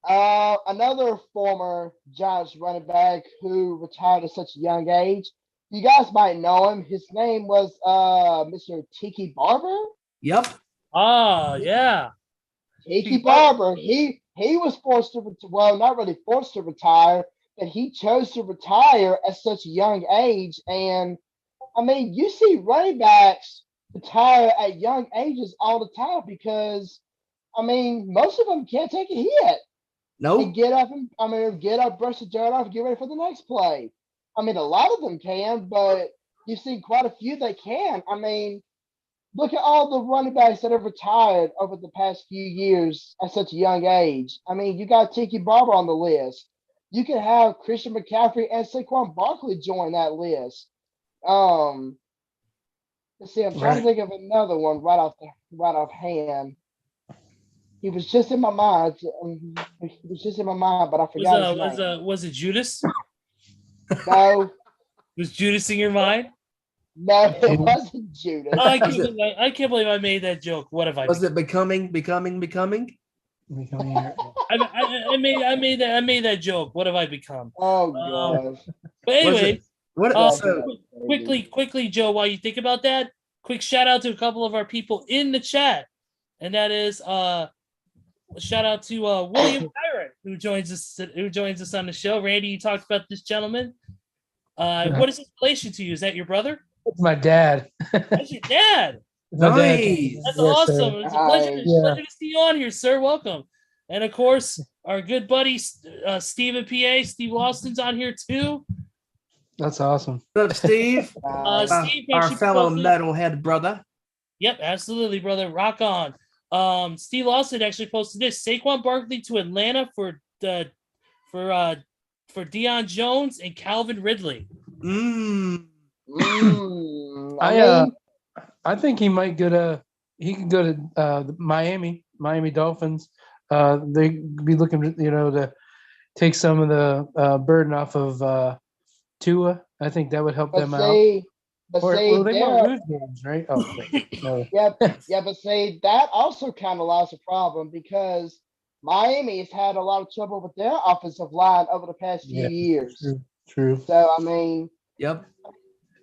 Another former Giants running back who retired at such a young age. You guys might know him. His name was Mr. Tiki Barber. Yep. Oh, yeah. Tiki Barber. He was forced to, well, not really forced to retire, but he chose to retire at such a young age. And I mean, you see running backs retire at young ages all the time because, I mean, most of them can't take a hit. Nope. And get up, brush the dirt off, get ready for the next play. I mean, a lot of them can, but you've seen quite a few that can. I mean, look at all the running backs that have retired over the past few years at such a young age. I mean, you got Tiki Barber on the list. You could have Christian McCaffrey and Saquon Barkley join that list. Let's see, I'm trying to think of another one right off hand. He was just in my mind. But I forgot his name. Was it Judas? No. Was Judas in your mind? No, it wasn't Judas. I can't believe I made that joke. What have I? Was it becoming? I made that joke. What have I become? Oh gosh. But anyway, quickly, Joe, while you think about that, quick shout out to a couple of our people in the chat, and that is shout out to William Giron, who joins us on the show. Randy, you talked about this gentleman. What is his relation to you? Is that your brother? It's my dad. That's your dad. Nice. That's awesome. It's a pleasure to see you on here, sir. Welcome. And of course, our good buddy Steve Lawson's on here too. That's awesome. What's up, Steve? Steve, our fellow metalhead brother. Yep, absolutely, brother. Rock on. Steve Lawson actually posted this: Saquon Barkley to Atlanta for Deion Jones and Calvin Ridley. I think he might go to. He can go to Miami Dolphins. They be looking, to take some of the burden off of Tua. I think that would help them out. They won't lose games, right? Oh, no. But say that also kind of allows a problem because Miami has had a lot of trouble with their offensive line over the past few years. True. So I mean, yep.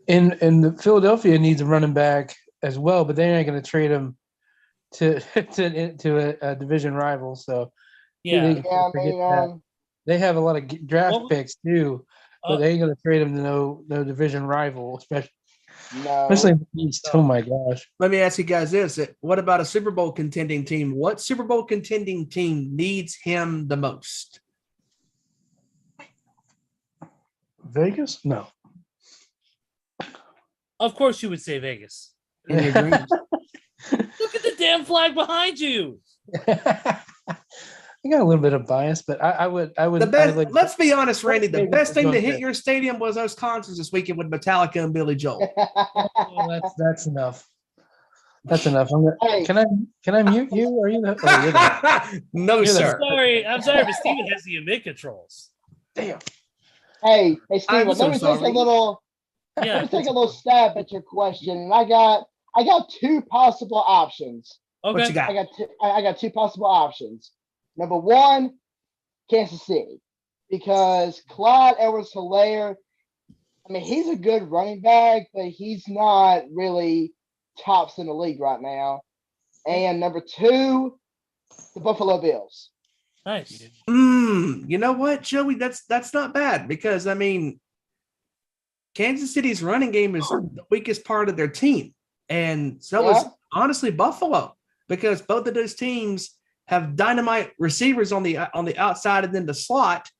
And the Philadelphia needs a running back as well, but they ain't going to trade him to a division rival. So they have a lot of draft picks too, but they ain't going to trade him to no division rival, especially in the East. Oh my gosh! Let me ask you guys this: what about a Super Bowl contending team? What Super Bowl contending team needs him the most? Vegas? No. Of course, you would say Vegas. In your dreams. Look at the damn flag behind you. I got a little bit of bias, but I would. The best. Let's be honest, Randy. The best thing to hit your stadium was those concerts this weekend with Metallica and Billy Joel. That's enough. That's enough. Can I mute you? Are you? No, sir. I'm sorry, but Steven has the mid controls. Damn. Hey, Steven. Let me take a little stab at your question, and I got two possible options. Okay. What you got? I got two possible options. Number one, Kansas City because Clyde Edwards-Helaire, I mean, he's a good running back, but he's not really tops in the league right now. And number 2, the Buffalo Bills. Nice. You know what, Joey? That's not bad because I mean, Kansas City's running game is the weakest part of their team, and so is honestly Buffalo because both of those teams have dynamite receivers on the outside and then the slot,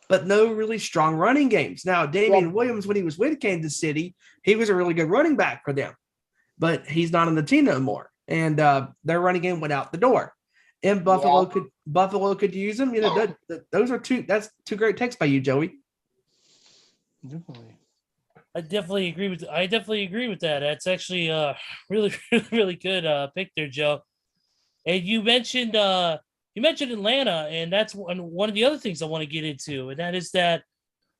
but no really strong running games. Now, Damian Williams, when he was with Kansas City, he was a really good running back for them, but he's not on the team no more, and their running game went out the door. And Buffalo could use them. You know, those are two. That's 2 great takes by you, Joey. Definitely. I definitely agree with that. That's actually really, really, really good pick there, Joe. And you mentioned Atlanta, and that's one of the other things I want to get into, and that is that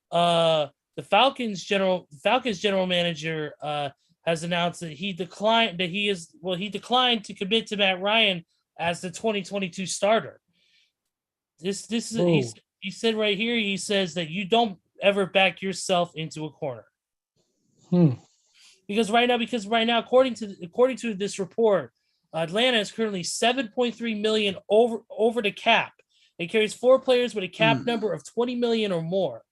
the Falcons general manager has announced that he declined to commit to Matt Ryan as the 2022 starter. This is he said right here. He says that you don't ever back yourself into a corner. Because right now, according to this report, Atlanta is currently $7.3 million over the cap. It carries 4 players with a cap number of $20 million or more.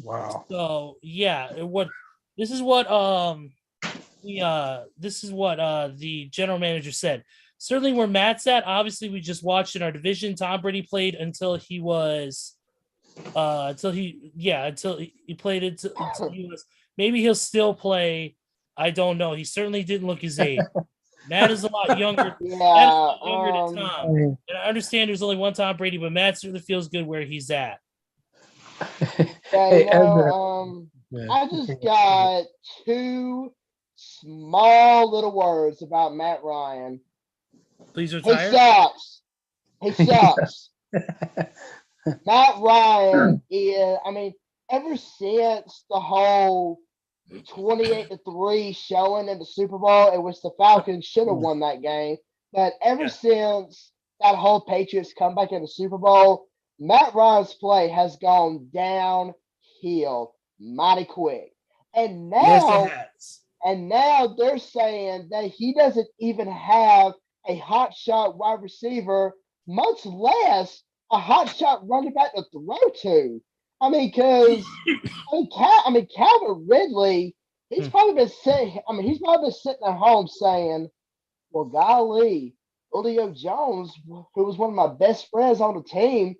Wow. So yeah, this is what the general manager said. Certainly where Matt's at, obviously we just watched in our division. Tom Brady played until he was until he played until he was. Maybe he'll still play. I don't know. He certainly didn't look his age. Matt is a lot younger. Matt is a lot younger than Tom. And I understand there's only one Tom Brady, but Matt certainly feels good where he's at. I just got 2 small little words about Matt Ryan. Please retire. He sucks. Matt Ryan is, I mean, ever since the whole 28-3 showing in the Super Bowl, in which the Falcons should have won that game, but ever since that whole Patriots comeback in the Super Bowl, Matt Ryan's play has gone downhill mighty quick. And now they're saying that he doesn't even have a hot shot wide receiver, much less a hot shot running back to throw to. I mean, because Calvin Ridley, he's probably been sitting at home saying, "Well, golly, Julio Jones, who was one of my best friends on the team,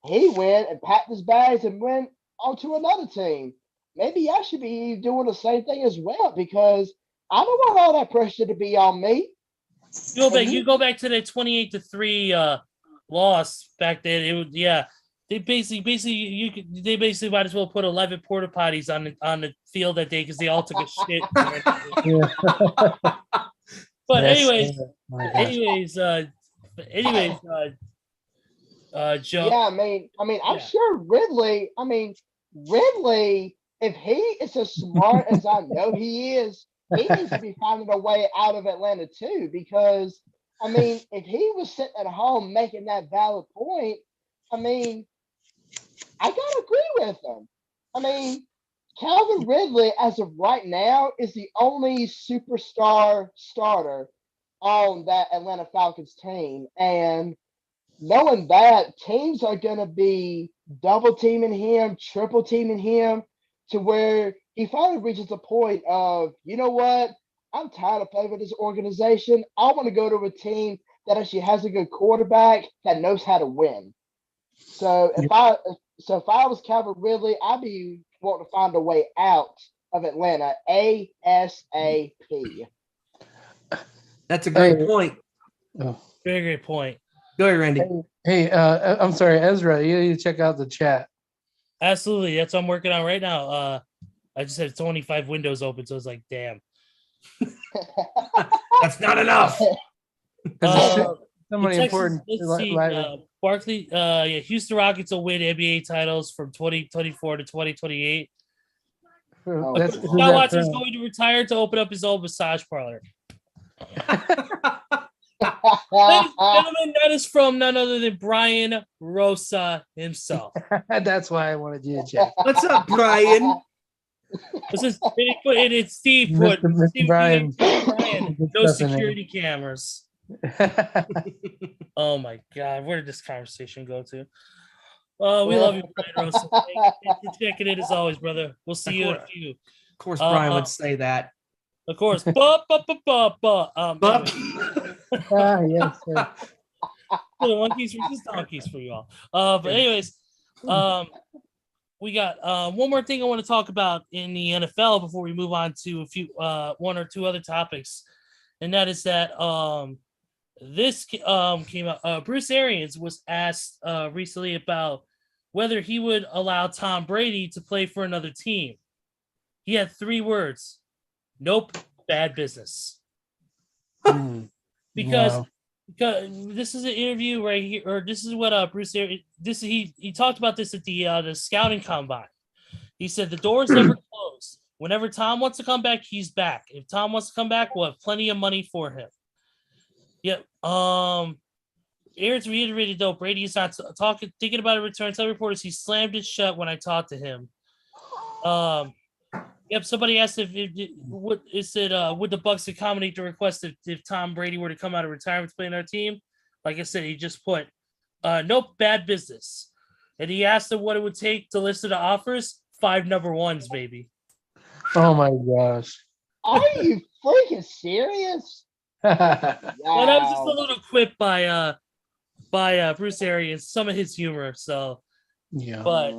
he went and packed his bags and went on to another team. Maybe I should be doing the same thing as well because I don't want all that pressure to be on me." You go back to the 28-3 loss back then. It was They basically might as well put 11 porta potties on the field that day because they all took a shit. But anyways, Joe. Yeah, I mean, I'm sure Ridley. I mean, Ridley, if he is as smart as I know he is, he needs to be finding a way out of Atlanta too. Because I mean, if he was sitting at home making that valid point, I mean, I gotta agree with him. I mean, Calvin Ridley, as of right now, is the only superstar starter on that Atlanta Falcons team. And knowing that, teams are going to be double teaming him, triple teaming him, to where he finally reaches a point of, you know what? I'm tired of playing with this organization. I want to go to a team that actually has a good quarterback that knows how to win. So if I was Calvin Ridley, I'd be wanting to find a way out of Atlanta ASAP. That's a great point. Oh. Very great point. Go ahead, Randy. Hey, I'm sorry, Ezra. You need to check out the chat. Absolutely, that's what I'm working on right now. I just had 25 windows open, so it's like, damn. That's not enough. Somebody important. Barkley, Houston Rockets will win NBA titles from 2024 to 2028. Deshaun Watson's going to retire to open up his own massage parlor. Ladies and gentlemen, that is from none other than Brian Rosa himself. That's why I wanted you to check. What's up, Brian? This is it's Steve put Mr. Steve Brian. Brian, Good no stuff in there. security cameras. Oh my god, where did this conversation go to? Oh, we love you, Brian Rosa. Thanks for checking in as always, brother. We'll see you in a few. Of course, Brian would say that. Of course. Anyway. Yes, sir. The monkeys versus donkeys for y'all. But anyways, we got one more thing I want to talk about in the NFL before we move on to a few one or two other topics, and that is that this came out. Bruce Arians was asked recently about whether he would allow Tom Brady to play for another team. He had 3 words: "Nope, bad business." Because this is an interview right here, or this is what Bruce Arians, he talked about this at the scouting combine. He said the door's never closed. Whenever Tom wants to come back, he's back. If Tom wants to come back, we'll have plenty of money for him. Yep. Arians reiterated though Brady is not thinking about a return. Tell reporters he slammed it shut when I talked to him. Yep. Somebody asked would the Bucs accommodate the request if Tom Brady were to come out of retirement to play in our team? Like I said, he just put nope, bad business. And he asked him what it would take to listen to offers. 5 number 1s, baby. Oh my gosh. Are you freaking serious? Well, that was just a little quip by Bruce Arians, some of his humor. So Yeah. but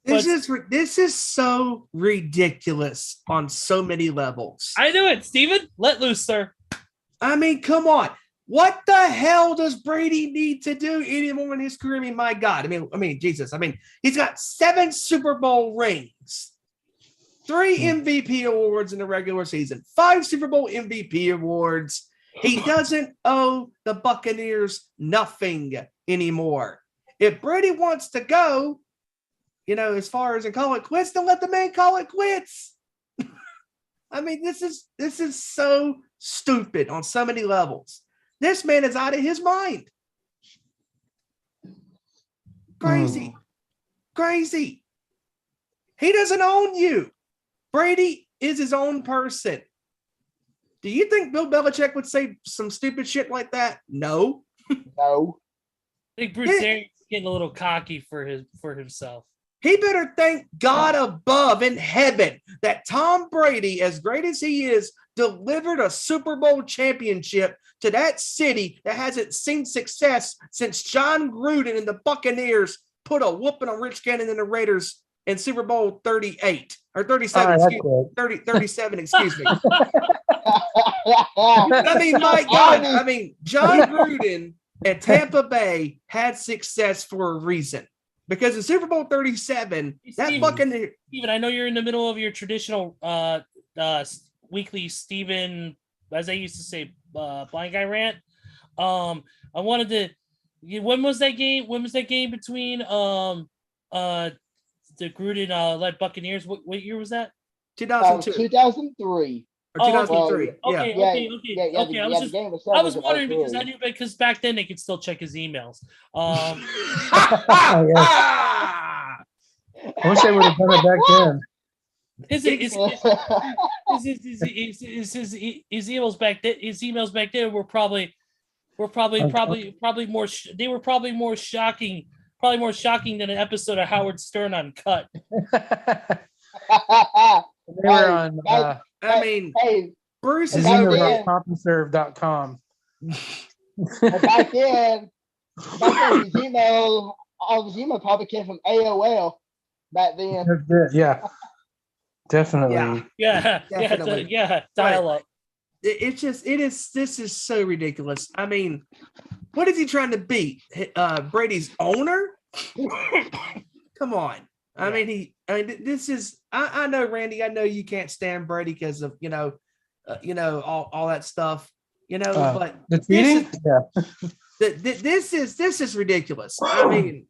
This is so ridiculous on so many levels. I knew it, Steven. Let loose, sir. I mean, come on. What the hell does Brady need to do anymore in his career? I mean, my God. I mean, Jesus. I mean, he's got 7 Super Bowl rings, 3 MVP awards in the regular season, 5 Super Bowl MVP awards. He doesn't owe the Buccaneers nothing anymore. If Brady wants to go, as far as call it quits, then let the man call it quits. I mean, this is so stupid on so many levels. This man is out of his mind. Crazy. Crazy. He doesn't own you. Brady is his own person. Do you think Bill Belichick would say some stupid shit like that? No. No. I think Bruce Arians is getting a little cocky for himself. He better thank God above in heaven that Tom Brady, as great as he is, delivered a Super Bowl championship to that city that hasn't seen success since John Gruden and the Buccaneers put a whooping on Rich Gannon and the Raiders in Super Bowl 38 or 37, Right, 37, excuse me. I mean, my God, John Gruden and Tampa Bay had success for a reason. Because in Super Bowl 37, that Buccaneer. Steven, I know you're in the middle of your traditional weekly Steven, as I used to say, blind guy rant. I wanted to. When was that game? When was that game between the Gruden led Buccaneers? What year was that? 2002. 2003. Or 2003. Okay. Yeah, I was wondering because back then they could still check his emails. I wish they would have done it back then. His emails back then. His emails back then were probably more. They were probably more shocking. Probably more shocking than an episode of Howard Stern Uncut. They were on. Bruce is Casino.compenserve.com. Back then, his email, all his email probably came from AOL back then. Yeah, definitely. Yeah. Dial up. This is so ridiculous. I mean, what is he trying to beat? Brady's owner? Come on. This is. I know, Randy. I know you can't stand Brady because of all that stuff. But the tweeting. This is ridiculous. I mean,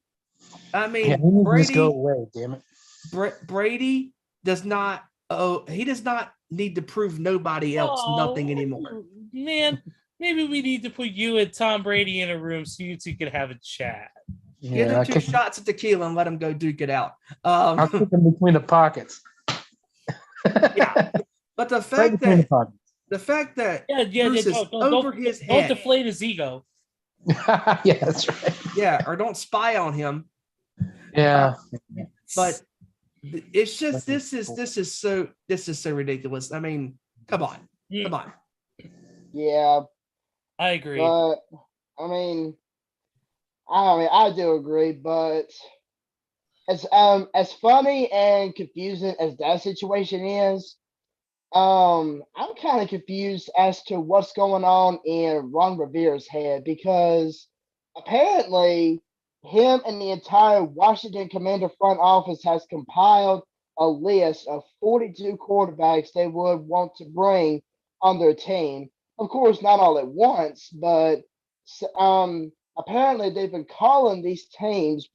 he Brady just go away. Damn it. Brady does not. He does not need to prove nobody else nothing anymore. Man, maybe we need to put you and Tom Brady in a room so you two can have a chat. Give Yeah, him 2 shots of tequila and let him go duke it out. I'll kick him between the pockets. Yeah. But the Right fact between the that pockets. Bruce is over his Don't head. deflate his ego. Yeah, that's right. Yeah, or don't spy on him. Yeah. But it's just this is so ridiculous. I mean, come on. Yeah, I agree. but I do agree, but as funny and confusing as that situation is, I'm kind of confused as to what's going on in Ron Rivera's head, because apparently him and the entire Washington Commander front office has compiled a list of 42 quarterbacks they would want to bring on their team. Of course, not all at once, but apparently they've been calling these teams,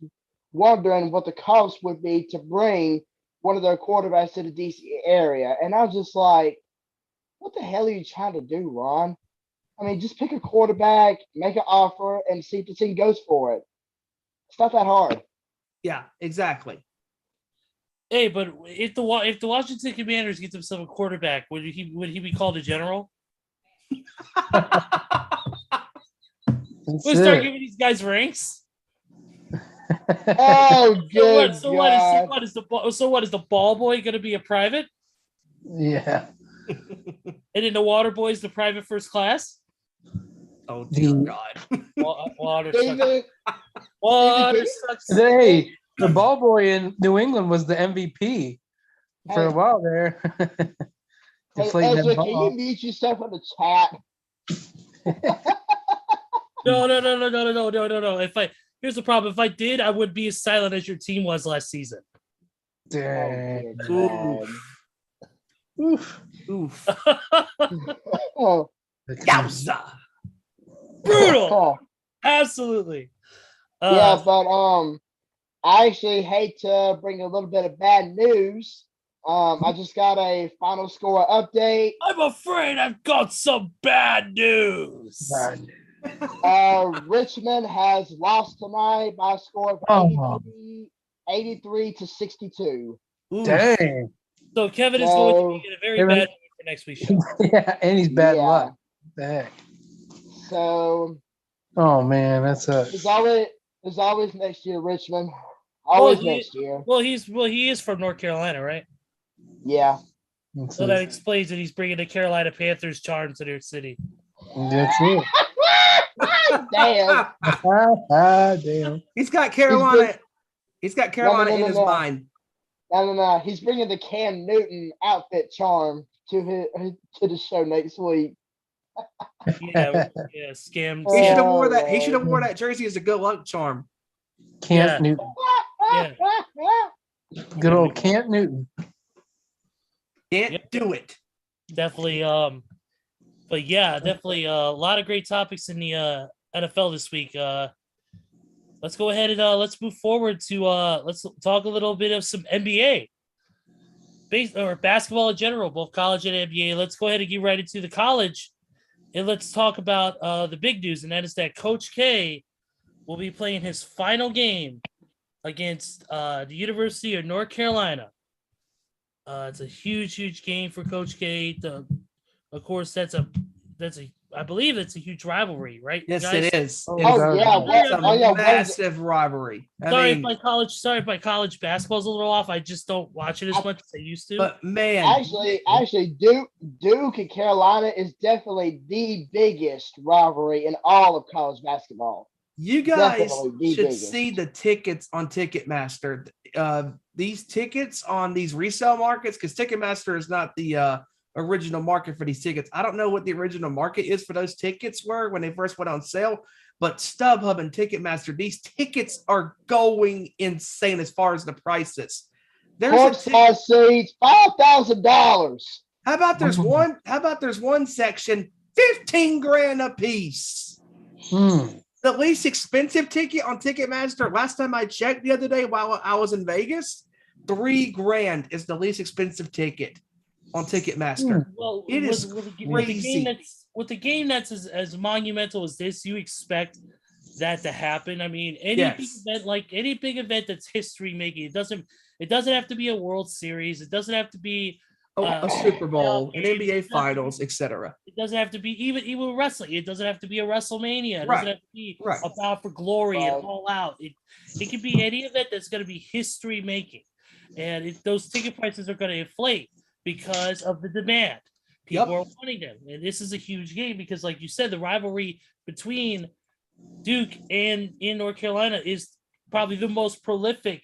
wondering what the cost would be to bring one of their quarterbacks to the DC area. And I was just like, what the hell are you trying to do, Ron? I mean, just pick a quarterback, make an offer, and see if the team goes for it. It's not that hard. Yeah, exactly. Hey, but if the Washington Commanders get themselves a quarterback, would he be called a general? We start giving these guys ranks. Oh, good. So what is the ball boy going to be a private? Yeah. And then the water boy is the private first class. Oh dear God. Water David, sucks. Hey, the ball boy in New England was the MVP for a while there. hey, Deflating that Ezra, can ball. you mute yourself in the chat? No. Here's the problem. If I did, I would be as silent as your team was last season. Dang. Oof. Oh, Yowza. Brutal. Absolutely. yeah, but I actually hate to bring a little bit of bad news. I just got a final score update. I'm afraid I've got some bad news. Richmond has lost tonight by a score of 83 to 62. Dang. So Kevin is going to be in a very bad mood for next week's show. Yeah, and he's bad luck. Dang. So, oh man, that's there's always next year, Richmond. Always next year. Well, he is from North Carolina, right? Yeah. So that explains that he's bringing the Carolina Panthers charm to their city. That's it. Damn. Damn. He's got Carolina. He's got Carolina in his mind. No. He's bringing the Cam Newton outfit charm to the show next week. Yeah, scam. He should have wore that. He should have wore that jersey as a good luck charm. Camp Newton. Yeah. Good old Camp Newton. Can't do it. Definitely. But yeah, definitely a lot of great topics in the NFL this week. Let's go ahead and let's move forward to let's talk a little bit of some NBA. Or basketball in general, both college and NBA. Let's go ahead and get right into the college. And let's talk about the big news, and that is that Coach K will be playing his final game against the University of North Carolina. It's a huge game for Coach K. Of course, I believe it's a huge rivalry, right? Yes, guys? it is. Oh, It's a yeah. massive rivalry. Sorry if my college basketball's a little off. I just don't watch it as much as I used to. But man, actually, Duke and Carolina is definitely the biggest rivalry in all of college basketball. you guys should see the tickets on Ticketmaster. These tickets on these resale markets, because Ticketmaster is not the original market for these tickets. I don't know what the original market is for those tickets were when they first went on sale, but StubHub and Ticketmaster, these tickets are going insane as far as the prices. There's seats, $5,000. How about there's one section, 15 grand a piece. The least expensive ticket on Ticketmaster, last time I checked the other day while I was in Vegas, $3,000 is the least expensive ticket on Ticketmaster. Well, it is crazy. with a game that's as monumental as this, you expect that to happen. I mean, Yes. any big event that's history making, it doesn't have to be a World Series. It doesn't have to be A Super Bowl, an games. NBA Finals, etc. It doesn't have to be even wrestling. It doesn't have to be a WrestleMania. It Right. doesn't have to be Right. a Bound for Glory and Right. All Out. It can be any event that's going to be history making, and those ticket prices are going to inflate because of the demand. People are wanting them, and this is a huge game because, like you said, the rivalry between Duke and in North Carolina is probably the most prolific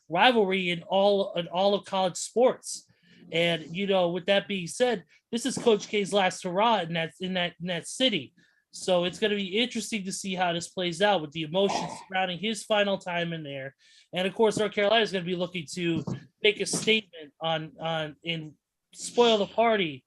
rivalry in all of college sports. And with that being said, this is Coach K's last hurrah in that city. So it's going to be interesting to see how this plays out with the emotions surrounding his final time in there. And of course, North Carolina is going to be looking to make a statement on and spoil the party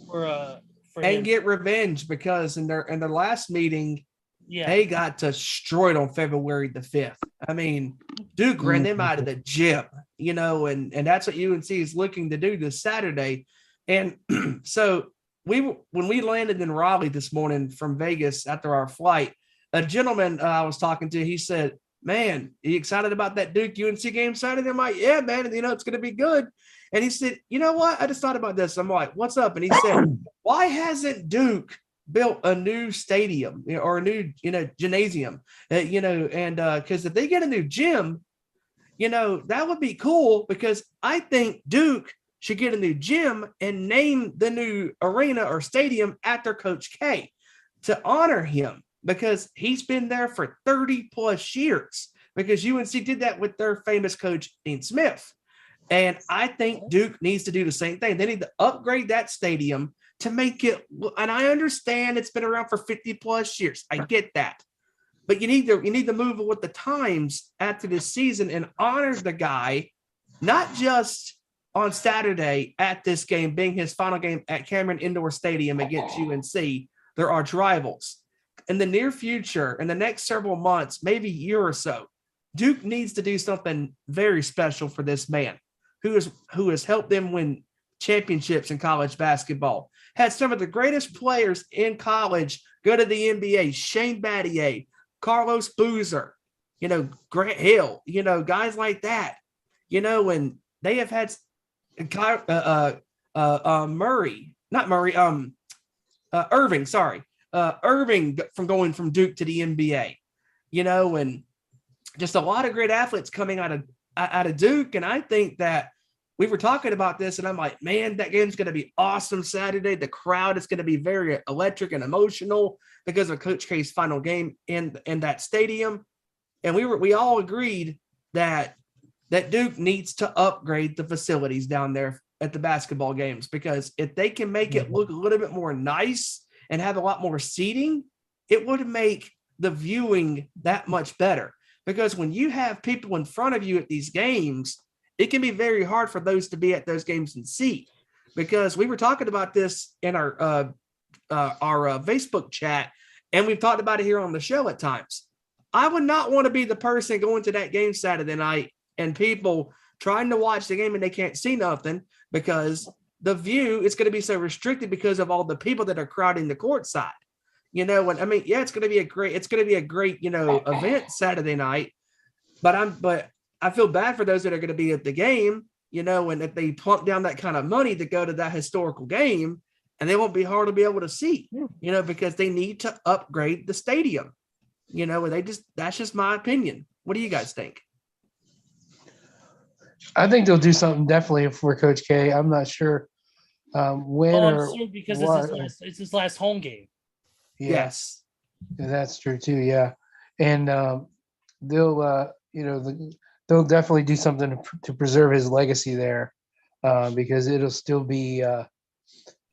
for And him. get revenge because in their last meeting, Yeah, they got destroyed on February the 5th. I mean, Duke ran them out of the gym, and that's what UNC is looking to do this Saturday. And so when we landed in Raleigh this morning from Vegas after our flight, a gentleman I was talking to, he said, "Man, are you excited about that Duke UNC game Saturday?" I'm like, "Yeah, man, it's going to be good." And he said, "You know what? I just thought about this." I'm like, "What's up?" And he said, "Why hasn't Duke built a new stadium or a new, gymnasium, and because if they get a new gym, that would be cool because I think Duke should get a new gym and name the new arena or stadium after Coach K to honor him because he's been there for 30 plus years because UNC did that with their famous coach, Dean Smith. And I think Duke needs to do the same thing. They need to upgrade that stadium to make it, and I understand it's been around for 50 plus years. I get that. But you need to move with the times after this season and honor the guy, not just on Saturday at this game, being his final game at Cameron Indoor Stadium against UNC, their arch rivals. In the near future, in the next several months, maybe a year or so, Duke needs to do something very special for this man who has helped them win championships in college basketball, had some of the greatest players in college go to the NBA, Shane Battier, Carlos Boozer, Grant Hill, guys like that, and they have had Irving from going from Duke to the NBA, and just a lot of great athletes coming out of Duke. And I think that we were talking about this and I'm like, man, that game's going to be awesome Saturday. The crowd is going to be very electric and emotional because of Coach K's final game in that stadium. And we all agreed that Duke needs to upgrade the facilities down there at the basketball games, because if they can make it look a little bit more nice and have a lot more seating, it would make the viewing that much better. Because when you have people in front of you at these games, it can be very hard for those to be at those games and see. Because we were talking about this in our Facebook chat, and we've talked about it here on the show at times. I would not want to be the person going to that game Saturday night and people trying to watch the game and they can't see nothing because the view is going to be so restricted because of all the people that are crowding the court side. It's going to be a great, event Saturday night, but I feel bad for those that are going to be at the game, and if they plunk down that kind of money to go to that historical game, and they won't be hard to be able to see, because they need to upgrade the stadium, and that's just my opinion. What do you guys think? I think they'll do something definitely for Coach K. I'm not sure when or I'm sure because what. it's his last home game. Yeah, Yes. that's true too. Yeah, and they'll they'll definitely do something to preserve his legacy there, because it'll still be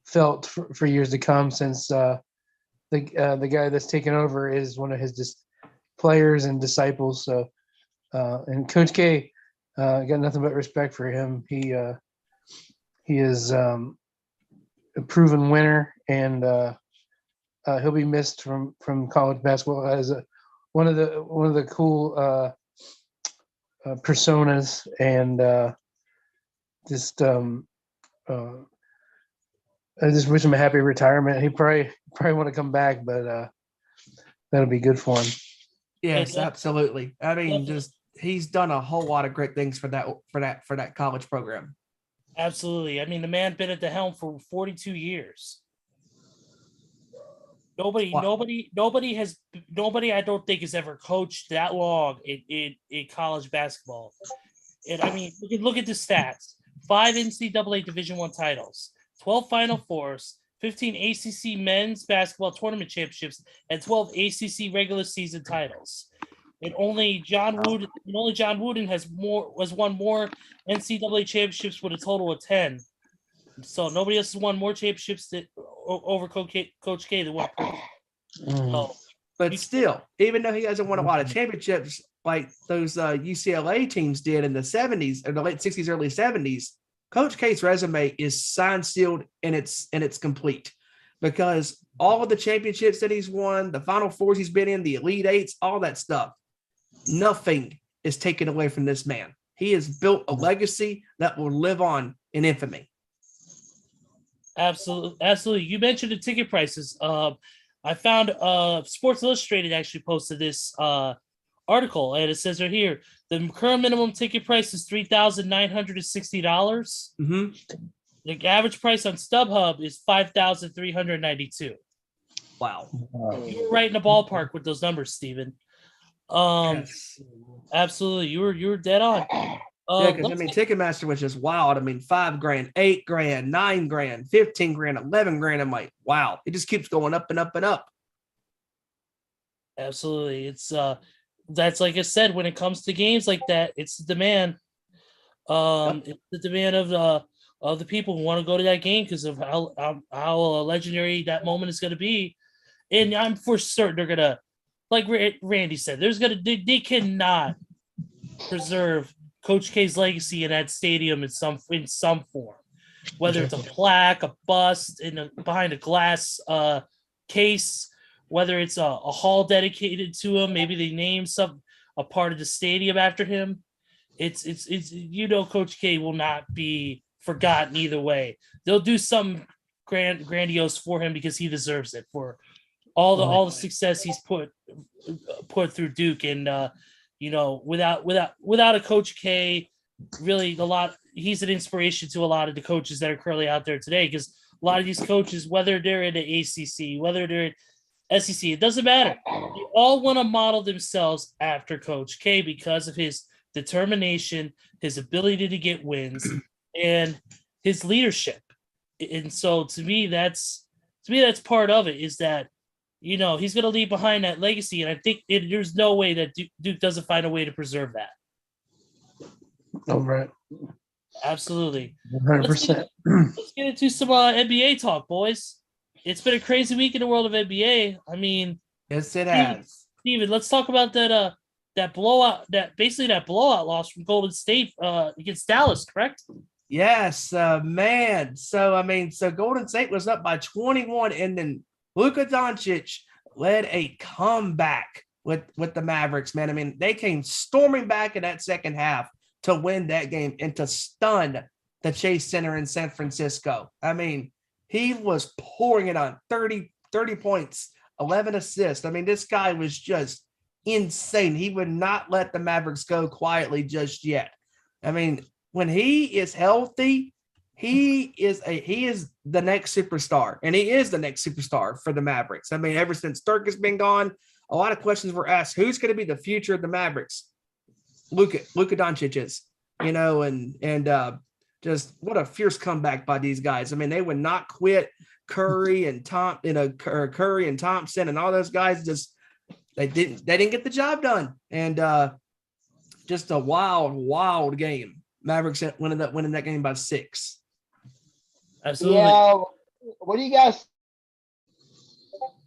felt for years to come, since the guy that's taken over is one of his players and disciples. So, and Coach K, got nothing but respect for him. He is a proven winner, and he'll be missed from college basketball as one of the cool personas, and I just wish him a happy retirement. He probably want to come back, but that'll be good for him. Yes, absolutely. I mean, definitely. just he's done a whole lot of great things for that college program. Absolutely. I mean, the man been at the helm for 42 years. Nobody I don't think has ever coached that long in college basketball. And I mean, look at the stats: 5 NCAA Division I titles, 12 Final Fours, 15 ACC men's basketball tournament championships, and 12 ACC regular season titles. And only John Wooden has won more NCAA championships with a total of 10. So nobody else has won more championships over Coach K than what. So, But still, even though he hasn't won a lot of championships like those UCLA teams did in the 70s or the late 60s, early 70s, Coach K's resume is signed, sealed, and it's complete, because all of the championships that he's won, the Final Fours he's been in, the Elite Eights, all that stuff, nothing is taken away from this man. He has built a legacy that will live on in infamy. Absolutely. You mentioned the ticket prices. I found Sports Illustrated actually posted this article, and it says right here the current minimum ticket price is $3,960. Mm-hmm. The average price on StubHub is $5,392. Wow. You were right in the ballpark with those numbers, Steven. Yes. Absolutely, you were dead on. Yeah, because I mean, Ticketmaster was just wild. I mean, $5,000, $8,000, $9,000, $15,000, $11,000. I'm like, wow, it just keeps going up and up and up. Absolutely, it's that's like I said, when it comes to games like that, it's the demand. It's the demand of the people who want to go to that game because of how legendary that moment is going to be, and I'm for certain they're gonna, like Randy said, they cannot preserve Coach K's legacy in that stadium in some form, whether it's a plaque, a bust behind a glass case, whether it's a hall dedicated to him, maybe they name a part of the stadium after him. It's Coach K will not be forgotten either way. They'll do something grandiose for him because he deserves it for all the success he's put through Duke, and without a Coach K, really he's an inspiration to a lot of the coaches that are currently out there today, because a lot of these coaches, whether they're in the ACC, whether they're in SEC, it doesn't matter. They all want to model themselves after Coach K because of his determination, his ability to get wins, and his leadership. And so to me that's part of it, is that he's going to leave behind that legacy, and I think there's no way that Duke doesn't find a way to preserve that. All right. Absolutely. 100%. Let's get into some NBA talk, boys. It's been a crazy week in the world of NBA. I mean, yes, it has. Steven, let's talk about that blowout loss from Golden State against Dallas, correct? Yes, man. So Golden State was up by 21, and then Luka Doncic led a comeback with the Mavericks, man. I mean, they came storming back in that second half to win that game and to stun the Chase Center in San Francisco. I mean, he was pouring it on 30 points, 11 assists. I mean, this guy was just insane. He would not let the Mavericks go quietly just yet. I mean, when he is healthy, he is the next superstar, and he is the next superstar for the Mavericks. I mean, ever since Dirk has been gone, a lot of questions were asked: who's going to be the future of the Mavericks? Luka Doncic is, and just what a fierce comeback by these guys. I mean, they would not quit. Curry and Curry and Thompson and all those guys they didn't get the job done, and just a wild game. Mavericks ended up winning that game by 6. Absolutely. Yeah. What do you guys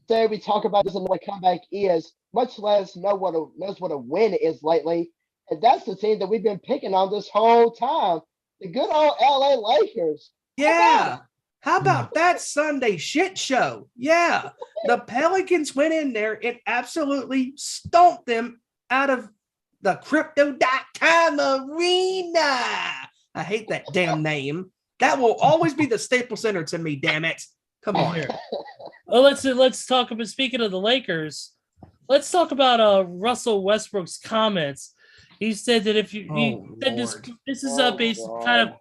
say we talk about this and what comeback is, much less knows what a win is lately? And that's the team that we've been picking on this whole time. The good old LA Lakers. Yeah. How about that Sunday shit show? Yeah. The Pelicans went in there and absolutely stomped them out of the Crypto.com arena. I hate that damn name. That will always be the Staples Center to me, damn it. Come on. Well, let's talk about, speaking of the Lakers, let's talk about Russell Westbrook's comments. He said that if you this is based kind of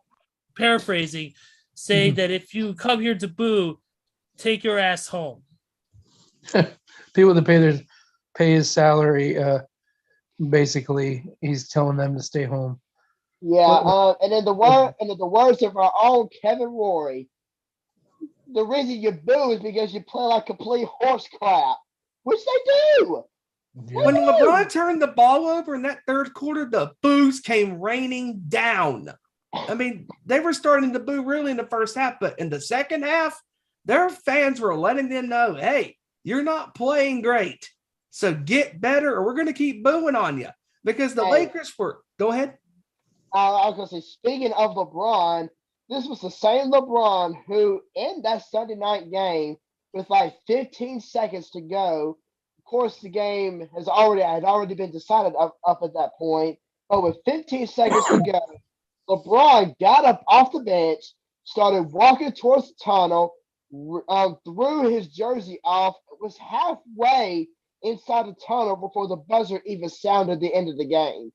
paraphrasing, say that if you come here to boo, take your ass home. People that pay his salary, basically, he's telling them to stay home. Yeah, and in the words of our own Kevin Rory, the reason you boo is because you play like complete horse crap, which they do. When LeBron turned the ball over in that third quarter, the boos came raining down. I mean, they were starting to boo really in the first half, but in the second half, their fans were letting them know, hey, you're not playing great. So get better or we're going to keep booing on you. Because the Lakers were – go ahead. I was going to say, speaking of LeBron, this was the same LeBron who, in that Sunday night game, with like 15 seconds to go, of course, the game had already been decided up at that point. But with 15 seconds to go, LeBron got up off the bench, started walking towards the tunnel, threw his jersey off, was halfway inside the tunnel before the buzzer even sounded the end of the game.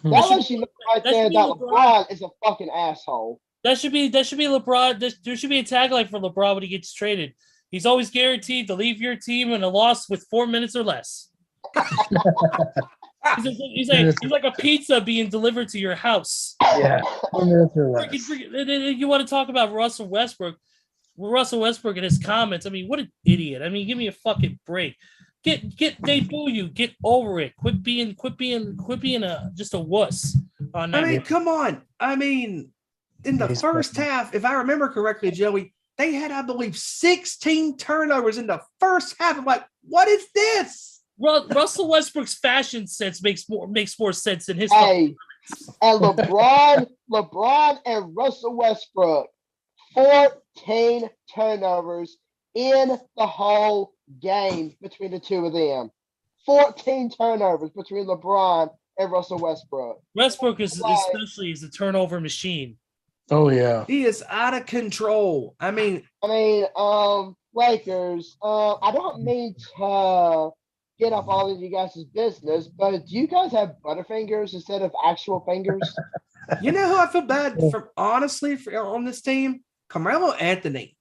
That lets you know right there that LeBron is a fucking asshole. That should be LeBron. There should be a tagline for LeBron when he gets traded. He's always guaranteed to leave your team in a loss with 4 minutes or less. he's like a pizza being delivered to your house. Yeah, 4 minutes or less. You want to talk about Russell Westbrook? Russell Westbrook and his comments. I mean, what an idiot! I mean, give me a fucking break. They boo you. Get over it. Quit being just a wuss. I mean, come on. I mean, in the first half, if I remember correctly, Joey, they had, I believe, 16 turnovers in the first half. I'm like, what is this? Russell Westbrook's fashion sense makes more sense than his. Hey, and LeBron and Russell Westbrook, 14 turnovers in the whole game between the two of them. 14 turnovers between LeBron and Russell Westbrook. Westbrook is a turnover machine. Oh yeah, he is out of control. I mean, Lakers. I don't mean to get up all of you guys' business, but do you guys have butterfingers instead of actual fingers? You know who I feel bad for, honestly, on this team? Carmelo Anthony.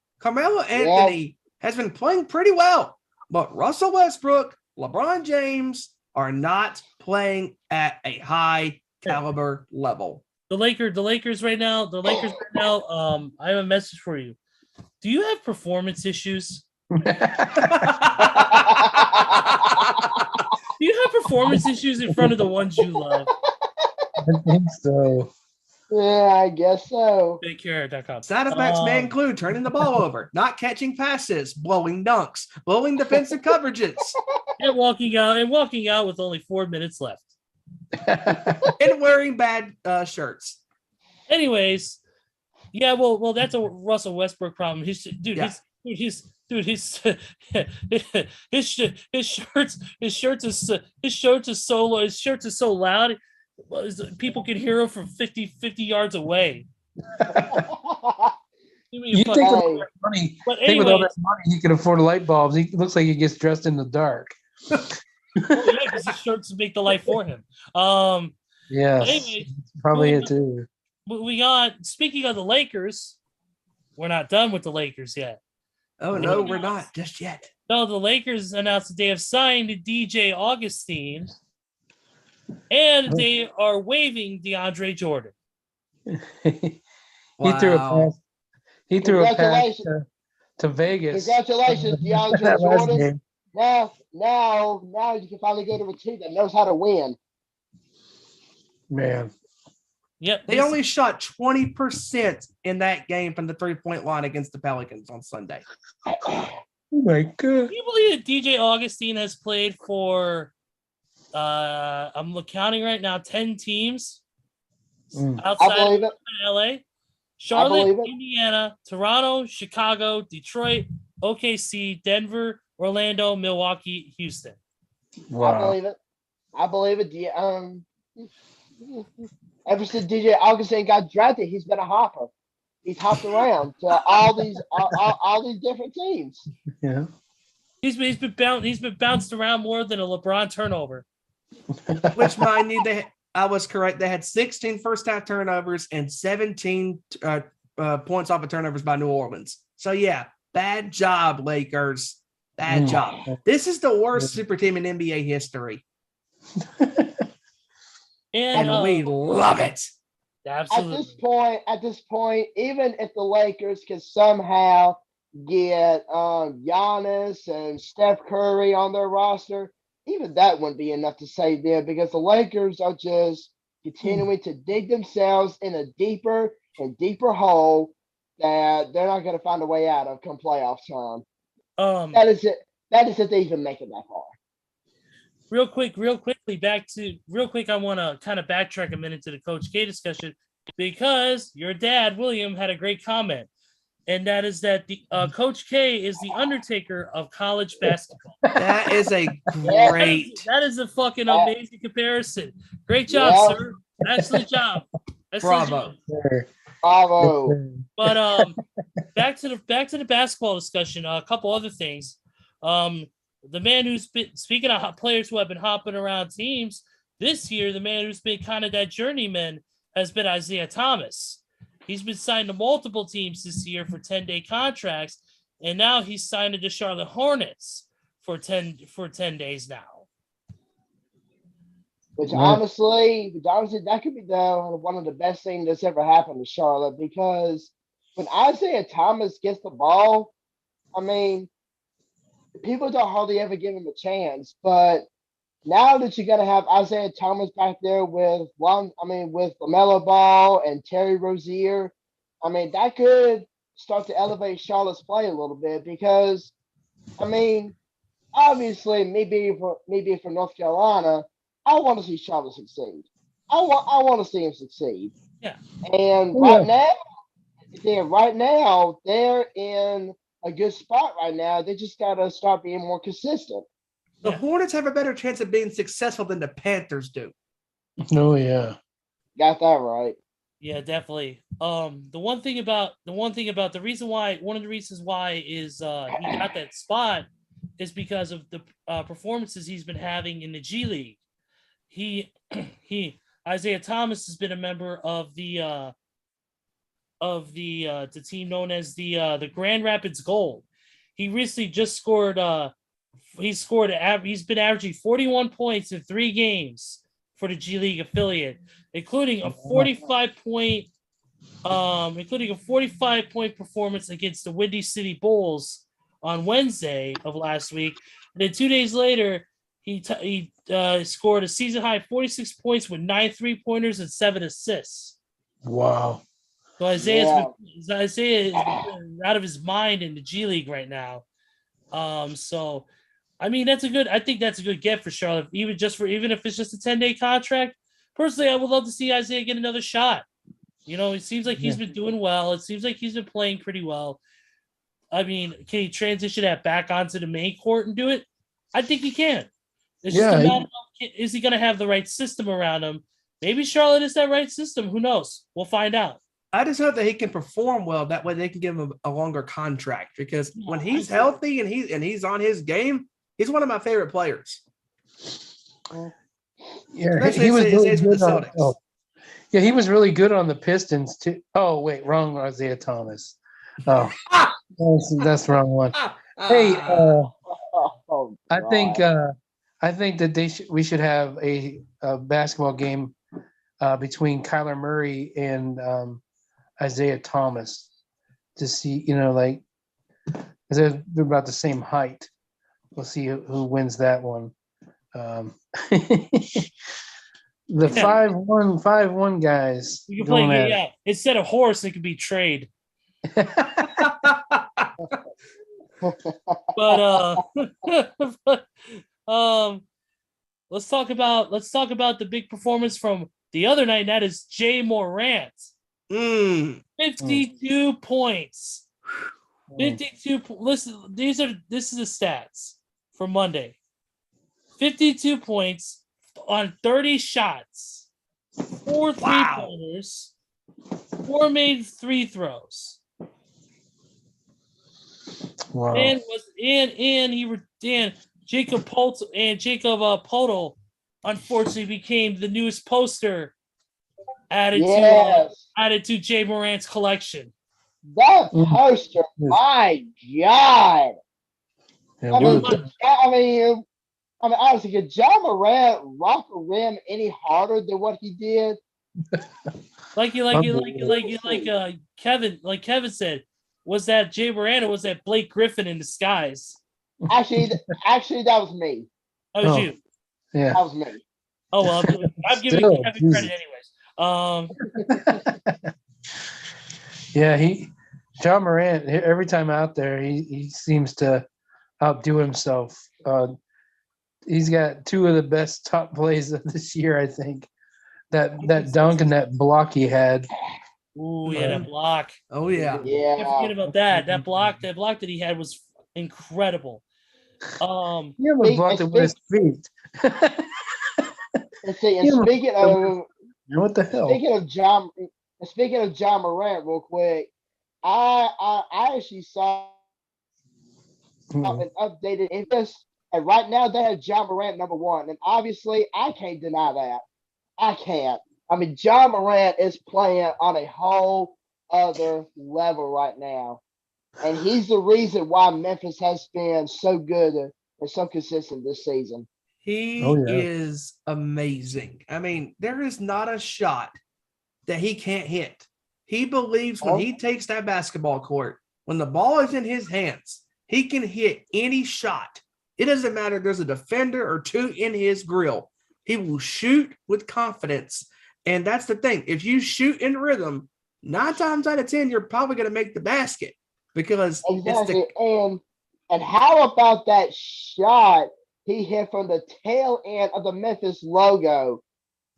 Has been playing pretty well, but Russell Westbrook, LeBron James are not playing at a high caliber level. The Lakers right now. I have a message for you. Do you have performance issues? Do you have performance issues in front of the ones you love? I think so. Yeah, I guess so. TakeCare.com. Side effects may include turning the ball over, not catching passes, blowing dunks, blowing defensive coverages, and walking out with only 4 minutes left, and wearing bad shirts. Anyways, yeah, well, that's a Russell Westbrook problem. His shirts is so loud. People can hear him from 50 yards away. You think with all that money, with all that money, he can afford light bulbs. He looks like he gets dressed in the dark. Because his shirts make the light for him. Yeah, probably it too. Speaking of the Lakers, we're not done with the Lakers yet. Oh no, we're not just yet. No, the Lakers announced that they have signed DJ Augustine. And they are waiving DeAndre Jordan. He threw a pass to Vegas. Congratulations, DeAndre Jordan. Now you can finally go to a team that knows how to win. Man. Yep. They only shot 20% in that game from the 3-point line against the Pelicans on Sunday. Oh my God. Can you believe that DJ Augustine has played for I'm counting right now 10 teams outside of LA? Charlotte, Indiana, Toronto, Chicago, Detroit, OKC, Denver, Orlando, Milwaukee, Houston. Wow. I believe it. Ever since DJ Augustine got drafted, he's been a hopper. He's hopped around to all these different teams. Yeah. He's been bounced around more than a LeBron turnover. Which, mind you, I was correct. They had 16 first-half turnovers and 17 points off of turnovers by New Orleans. So, yeah, bad job, Lakers. Bad job. This is the worst super team in NBA history. And we love it. Absolutely. At this point, even if the Lakers can somehow get Giannis and Steph Curry on their roster, even that wouldn't be enough to save them because the Lakers are just continuing to dig themselves in a deeper and deeper hole that they're not going to find a way out of come playoff time. That is it. That is if they even make it that far. Real quickly, I want to kind of backtrack a minute to the Coach K discussion because your dad, William, had a great comment. And that is that the Coach K is the Undertaker of college basketball. That is a great. That is a fucking amazing comparison. Great job, sir. Excellent job. Bravo. Bravo. But back to the basketball discussion. A couple other things. The man who's been speaking of players who have been hopping around teams this year, the man who's been kind of that journeyman has been Isaiah Thomas. He's been signed to multiple teams this year for 10-day contracts, and now he's signed to the Charlotte Hornets for 10 days now. Which honestly, that could be one of the best things that's ever happened to Charlotte because when Isaiah Thomas gets the ball, I mean, people don't hardly ever give him a chance. But now that you're gonna have Isaiah Thomas back there with LaMelo Ball and Terry Rozier, I mean that could start to elevate Charlotte's play a little bit because, I mean, obviously, maybe from North Carolina, I want to see Charlotte succeed. I want to see him succeed. Yeah. And right now, they're in a good spot right now. They just got to start being more consistent. The Hornets have a better chance of being successful than the Panthers do. Oh, yeah. Got that right. Yeah, definitely. One of the reasons why is he got that spot is because of the performances he's been having in the G League. Isaiah Thomas has been a member of the team known as the Grand Rapids Gold. He recently just scored. He's been averaging 41 points in 3 games for the G League affiliate, including a 45-point performance against the Windy City Bulls on Wednesday of last week. And then 2 days later, he scored a season high 46 points with 9 3-pointers and 7 assists. Wow. So Isaiah is out of his mind in the G League right now. So I mean I think that's a good get for Charlotte, even if it's just a 10-day contract. Personally, I would love to see Isaiah get another shot. You know, it seems like he's been doing well. It seems like he's been playing pretty well. I mean, can he transition that back onto the main court and do it? I think he can. It's just a matter of, is he going to have the right system around him? Maybe Charlotte is that right system. Who knows? We'll find out. I just hope that he can perform well. That way they can give him a longer contract because when he's healthy and he's on his game, he's one of my favorite players. Yeah, he was really good he was really good on the Pistons too. Oh wait, wrong Isaiah Thomas. Oh, that's the wrong one. Hey, I think that we should have a basketball game between Kyler Murray and Isaiah Thomas to see, because they're about the same height. We'll see who wins that one. The 5'1" guys. You can play, instead of horse, it could be trade. But let's talk about the big performance from the other night, and that is Jay Morant. 52 points. 52. Listen, this is the stats for Monday. 52 points on 30 shots, 4 3-pointers, 4 made 3 throws. Wow. And Jacob Podol unfortunately became the newest poster added to Jay Morant's collection. That Mhm. poster, my God. Yeah, I what mean, a- honestly, could John Morant rock a rim any harder than what he did? Kevin said, was that Jay Morant or was that Blake Griffin in disguise? Actually, that was me. That was Oh. you. Yeah. That was me. Oh well, I'm giving Still, Kevin credit anyways. Yeah, John Morant, every time out there, he seems to outdo himself. He's got 2 of the best top plays of this year, I think. That dunk and that block he had. Ooh, yeah, that block. Oh yeah. Can't forget Yeah. about that. That block that he had was incredible. He almost blocked it with his feet. And see, and Yeah. speaking of What the hell? speaking of John Morant, real quick, I actually saw an updated interest, and right now they have John Morant number 1, and obviously I can't deny that. I can't. I mean, John Morant is playing on a whole other level right now, and he's the reason why Memphis has been so good and so consistent this season. He Oh, yeah. is amazing. I mean, there is not a shot that he can't hit. He believes when he takes that basketball court, when the ball is in his hands, he can hit any shot. It doesn't matter if there's a defender or 2 in his grill. He will shoot with confidence. And that's the thing. If you shoot in rhythm, 9 times out of 10, you're probably going to make the basket because Exactly. And how about that shot he hit from the tail end of the Memphis logo,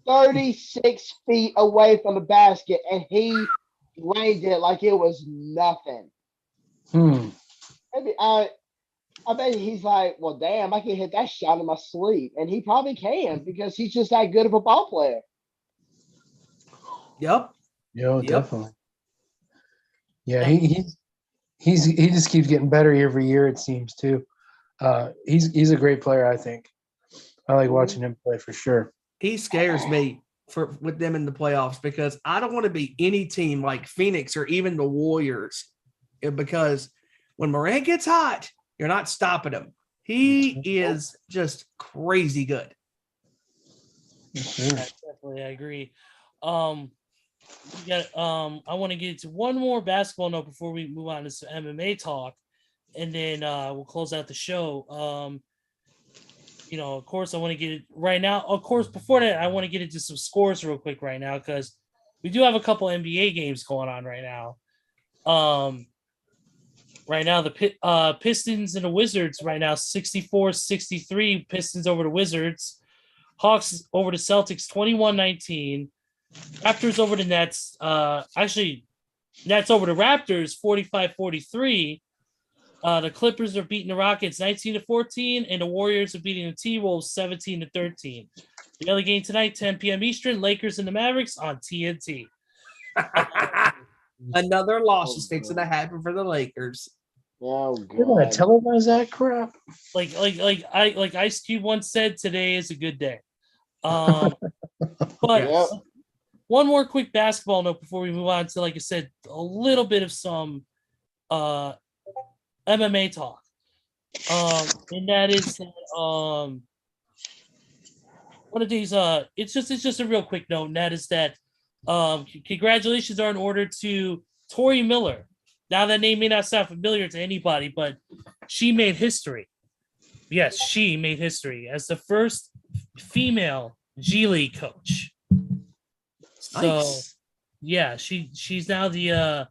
36 feet away from the basket, and he drained it like it was nothing. Maybe I bet he's like, well, damn, I can hit that shot in my sleep, and he probably can because he's just that good of a ball player. Yep. Definitely. Yeah, he just keeps getting better every year, it seems, too. He's a great player, I think. I like watching him play for sure. He scares me with them in the playoffs because I don't want to be any team like Phoenix or even the Warriors, because when Morant gets hot, you're not stopping him. He is just crazy good. Definitely, I agree. I want to get into one more basketball note before we move on to some MMA talk, and then we'll close out the show. Of course, I want to get it right now. Of course, before that, I want to get into some scores real quick right now because we do have a couple NBA games going on right now. Right now, the Pistons and the Wizards right now, 64-63, Pistons over the Wizards. Hawks over the Celtics, 21-19. Raptors over the Nets. Nets over the Raptors, 45-43. The Clippers are beating the Rockets 19-14, and the Warriors are beating the T-Wolves 17-13. The other game tonight, 10 p.m. Eastern, Lakers and the Mavericks on TNT. Another loss is fixing to happen for the Lakers. Oh, You're gonna God. televise that crap? Like Ice Cube once said, today is a good day. But Yep. one more quick basketball note before we move on to, like I said, a little bit of some MMA talk. And that is one of these it's just a real quick note, and that is that congratulations are in order to Tori Miller. Now that name may not sound familiar to anybody, but she made history. Yes, she made history as the first female G League coach. So Nice. yeah, she's now the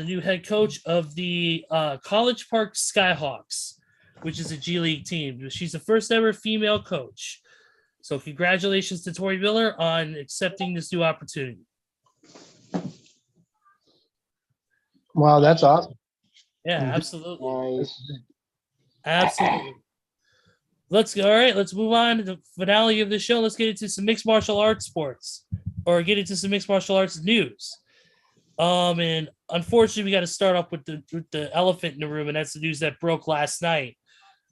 new head coach of the College Park Skyhawks, which is a G League team. She's the first ever female coach. So congratulations to Tori Miller on accepting this new opportunity. Wow, that's awesome. Yeah, absolutely. Nice. Absolutely. Let's move on to the finale of the show. Let's get into some mixed martial arts sports. or get into some mixed martial arts news. And unfortunately, we got to start off with the elephant in the room, and that's the news that broke last night.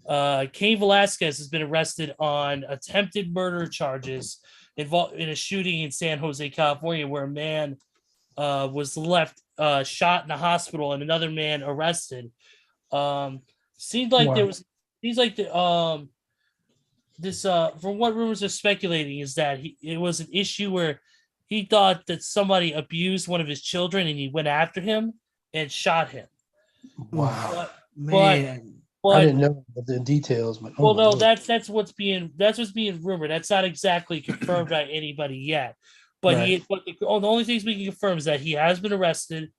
Cain Valaquez has been arrested on attempted murder charges involved in a shooting in San Jose, California, where a man was left shot in a hospital and another man arrested. Seemed like there was. Seems like the this from what rumors are speculating is that it was an issue where he thought that somebody abused one of his children and he went after him and shot him. Wow. Man. But I didn't know the details, but well, no, that's what's being rumored. That's not exactly confirmed by anybody yet. But Right. the only things we can confirm is that he has been arrested.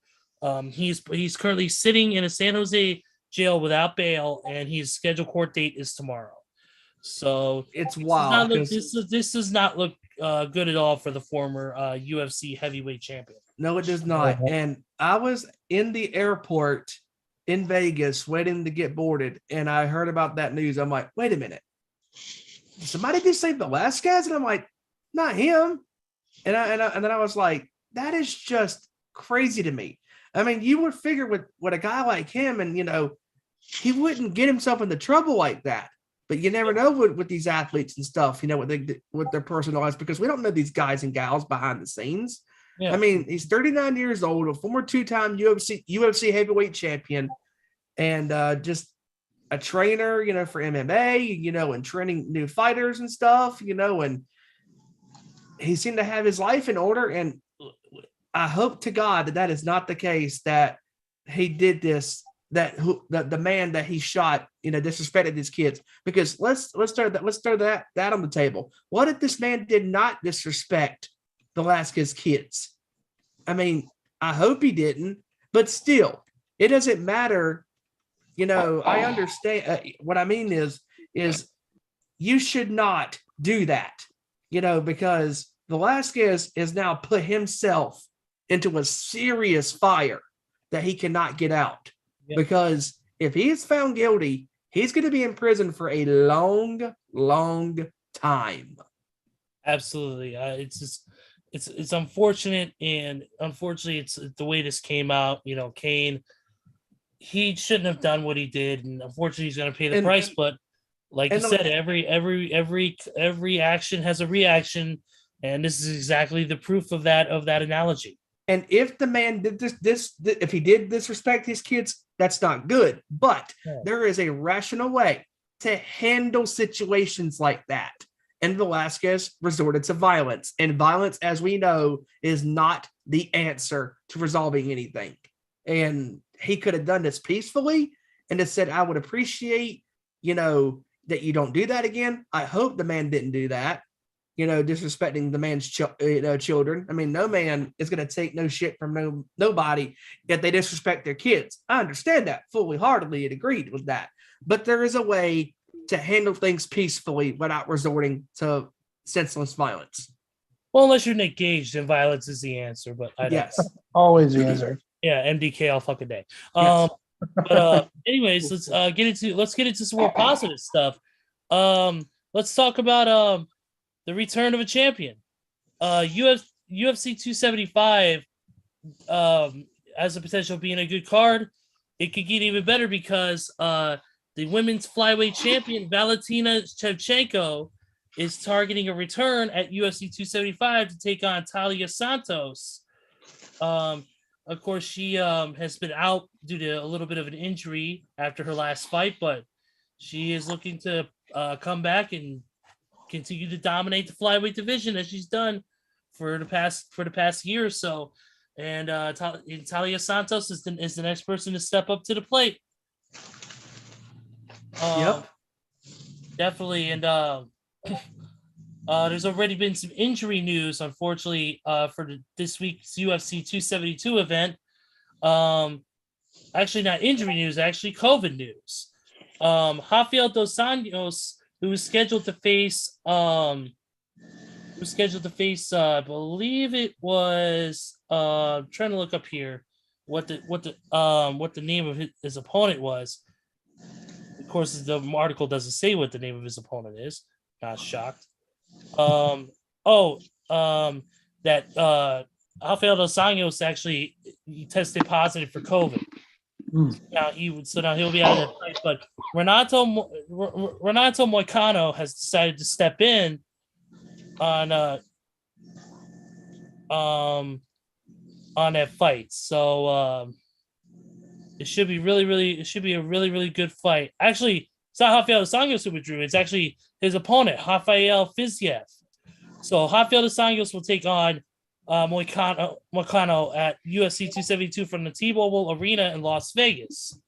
He's currently sitting in a San Jose jail without bail, and his scheduled court date is tomorrow. So It's wild. this does not look good at all for the former UFC heavyweight champion. No, it does not. And I was in the airport in Vegas waiting to get boarded, and I heard about that news. I'm like, wait a minute. Did somebody just say Velasquez? And I'm like, not him. And then I was like, that is just crazy to me. I mean, you would figure with a guy like him, and he wouldn't get himself into trouble like that. But you never know with these athletes and stuff, with their personal lives, because we don't know these guys and gals behind the scenes. Yeah. I mean, he's 39 years old, a former two-time UFC heavyweight champion, and just a trainer, for MMA, and training new fighters and stuff, and he seemed to have his life in order. And I hope to God that is not the case, that he did this, that the man that he shot, disrespected his kids. Because let's throw that on the table. What if this man did not disrespect Velasquez's kids? I mean, I hope he didn't, but still, it doesn't matter. I understand. What I mean is you should not do that, because Velasquez has now put himself into a serious fire that he cannot get out. Yeah. Because if he is found guilty, he's going to be in prison for a long, long time. Absolutely. It's unfortunate, and unfortunately it's the way this came out. Cain, he shouldn't have done what he did, and unfortunately he's going to pay the price. But like you said, every action has a reaction, and this is exactly the proof of that analogy. And if the man did this, if he did disrespect his kids, that's not good. But there is a rational way to handle situations like that. And Velasquez resorted to violence. And violence, as we know, is not the answer to resolving anything. And he could have done this peacefully and just said, I would appreciate, that you don't do that again. I hope the man didn't do that. Disrespecting the man's children. I mean, no man is going to take no shit from nobody if they disrespect their kids. I understand that fully, heartedly, and agreed with that. But there is a way to handle things peacefully without resorting to senseless violence. Well, unless you're engaged, then violence is the answer. But yes, always the answer. Yeah, MDK all fucking day. Yes. But anyways, let's get into some more positive stuff. Let's talk about the return of a champion. UFC 275 has the potential of being a good card. It could get even better because the women's flyweight champion Valentina Shevchenko is targeting a return at UFC 275 to take on Talia Santos. Of course, she has been out due to a little bit of an injury after her last fight, but she is looking to come back and continue to dominate the flyweight division as she's done for the past year or so. And Talia Santos is the next person to step up to the plate. Yep, definitely. And there's already been some injury news, unfortunately, for this week's UFC 272 event. Actually, not injury news, actually COVID news. Rafael dos Anjos, who was scheduled to face, I believe it was, trying to look up here what the name of his opponent was. Of course, the article doesn't say what the name of his opponent is. Not shocked. that Rafael dos Anjos actually he tested positive for COVID. Now he'll be out of that fight. But Renato Moicano has decided to step in on that fight. So it should be a really good fight. Actually, it's not Rafael dos Anjos who withdrew. It's actually his opponent, Rafael Fiziev. So Rafael dos Anjos will take on Moicano at UFC 272 from the T-Mobile Arena in Las Vegas.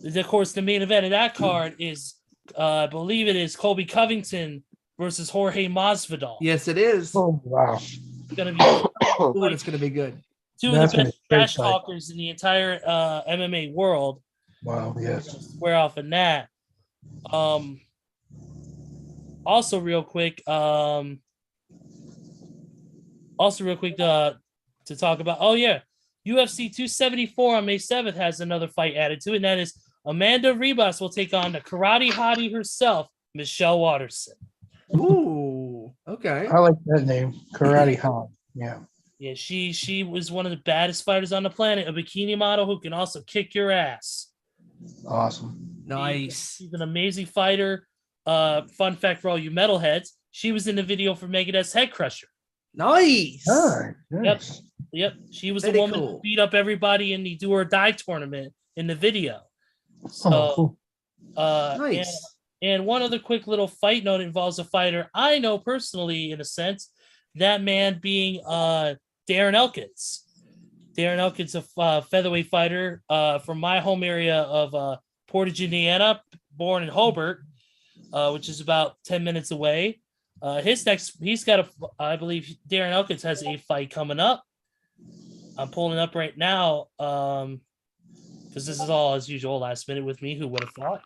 Of course, the main event of that card is, I believe it is Colby Covington versus Jorge Masvidal. Yes, it is. Oh wow! It's gonna be It's going to be good. two That's of the gonna best be a great trash fight. talkers in the entire MMA world. Wow, yes. Square off in that. Also, real quick, to talk about. Oh yeah, UFC 274 on May 7th has another fight added to it, and that is Amanda Ribas will take on the karate hottie herself, Michelle Watterson. Ooh, okay. I like that name, Karate Hot. Yeah. Yeah, she was one of the baddest fighters on the planet, a bikini model who can also kick your ass. Awesome. Nice. She's an amazing fighter. Fun fact for all you metalheads, she was in the video for Megadeth's Head Crusher. Nice. All right. Nice. Yep. She was Very the woman cool. who beat up everybody in the Do or Die tournament in the video. So, Oh, cool. Nice. and one other quick little fight note involves a fighter I know personally, in a sense, that man being Darren Elkins. Darren Elkins, a featherweight fighter from my home area of Portage, Indiana, born in Hobart, which is about 10 minutes away. I believe Darren Elkins has a fight coming up. I'm pulling it up right now because this is all as usual last minute with me. Who would have thought?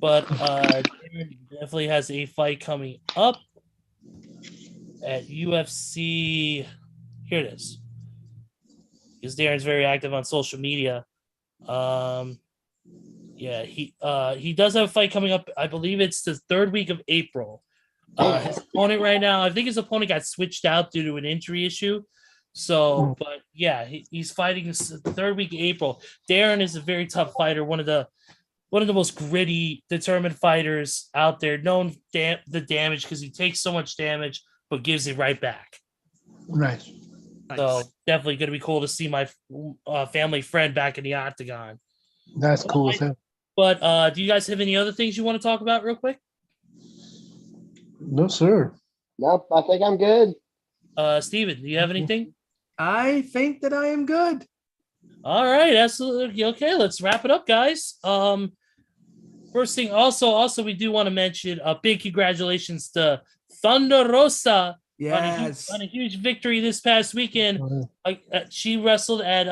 But Darren definitely has a fight coming up at UFC. Here it is. Because Darren's very active on social media. Yeah, he does have a fight coming up. I believe it's the third week of April. His opponent right now, I think his opponent got switched out due to an injury issue. So, but yeah, he's fighting this third week of April. Darren is a very tough fighter, one of the most gritty, determined fighters out there. Known the damage because he takes so much damage but gives it right back. Nice. So definitely going to be cool to see my family friend back in the octagon. That's cool as hell. But do you guys have any other things you want to talk about real quick? No, sir. Nope, I think I'm good. Steven, do you have anything? I think that I am good. All right, absolutely. Okay, let's wrap it up, guys. First thing, also, we do want to mention a big congratulations to Thunder Rosa Yes. on a huge victory this past weekend. She wrestled at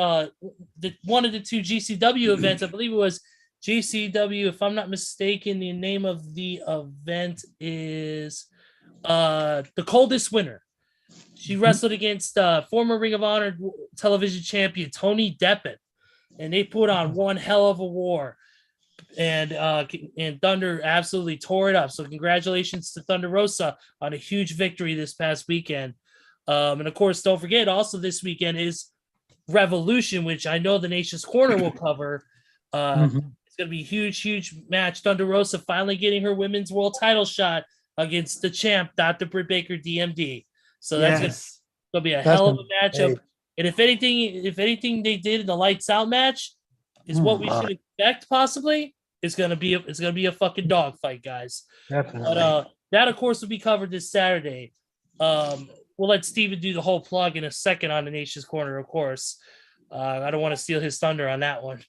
one of the two GCW events. I believe it was GCW. If I'm not mistaken, the name of the event is The Coldest Winter. She wrestled against former Ring of Honor television champion Tony Deppen, and they put on one hell of a war. And Thunder absolutely tore it up. So congratulations to Thunder Rosa on a huge victory this past weekend. And of course, don't forget, also this weekend is Revolution, which I know the Nation's Corner will cover. It's going to be a huge match. Thunder Rosa finally getting her women's world title shot against the champ, Dr. Britt Baker, DMD. So that's going to be a hell of a matchup. And if anything they did in the lights out match is what we should expect, possibly, it's gonna be a fucking dog fight, guys. Definitely. But that of course will be covered this Saturday. We'll let Steven do the whole plug in a second on the Nation's Corner, of course. I don't want to steal his thunder on that one.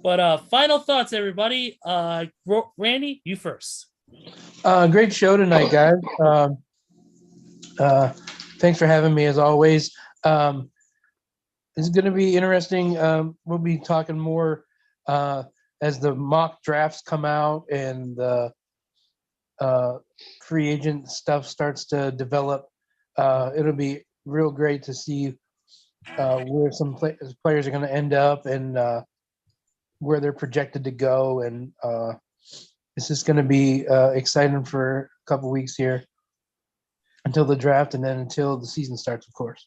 But final thoughts, everybody. Randy, you first. Great show tonight, guys. Thanks for having me as always. It's going to be interesting. We'll be talking more as the mock drafts come out and the free agent stuff starts to develop. It'll be real great to see where some players are going to end up and where they're projected to go. And it's just going to be exciting for a couple weeks here. until the draft, and then until the season starts, of course.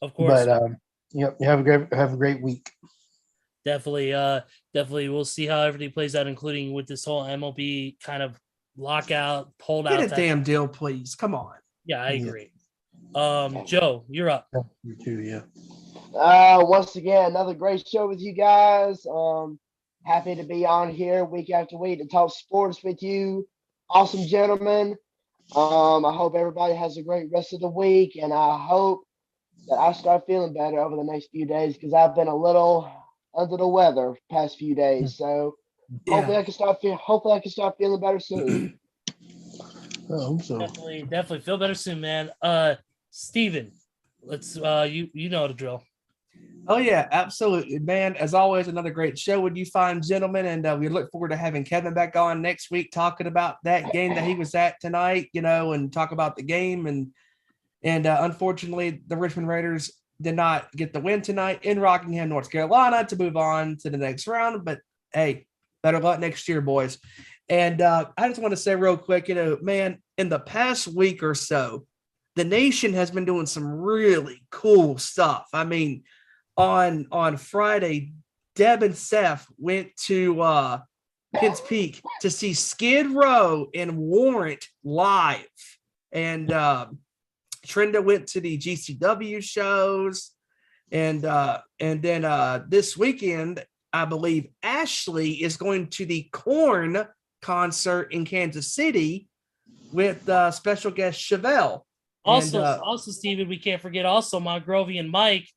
Of course. But you have a great week. Definitely, definitely. We'll see how everything plays out, including with this whole MLB kind of lockout, pulled Get out. a damn deal, please. Come on. Yeah, I agree. Joe, you're up. You too, yeah. Once again, another great show with you guys. Happy to be on here week after week to talk sports with you. Awesome gentlemen. I hope everybody has a great rest of the week, and I hope that I start feeling better over the next few days because I've been a little under the weather past few days. So hopefully I can start feeling better soon. I hope so. Definitely feel better soon, man. Steven, let's you know the drill. Oh yeah, absolutely, man. As always, another great show with you fine gentlemen, and we look forward to having Kevin back on next week talking about that game that he was at tonight, and talk about the game. And unfortunately, the Richmond Raiders did not get the win tonight in Rockingham, North Carolina, to move on to the next round. But hey, better luck next year, boys. And I just want to say real quick, man, in the past week or so, the nation has been doing some really cool stuff. I mean, on Friday, Deb and Seth went to Kids Peak to see Skid Row and Warrant live. And Trenda went to the GCW shows. And then this weekend, I believe Ashley is going to the Korn concert in Kansas City with special guest Chevelle. Also, Steven, we can't forget also Mongrovi and Mike.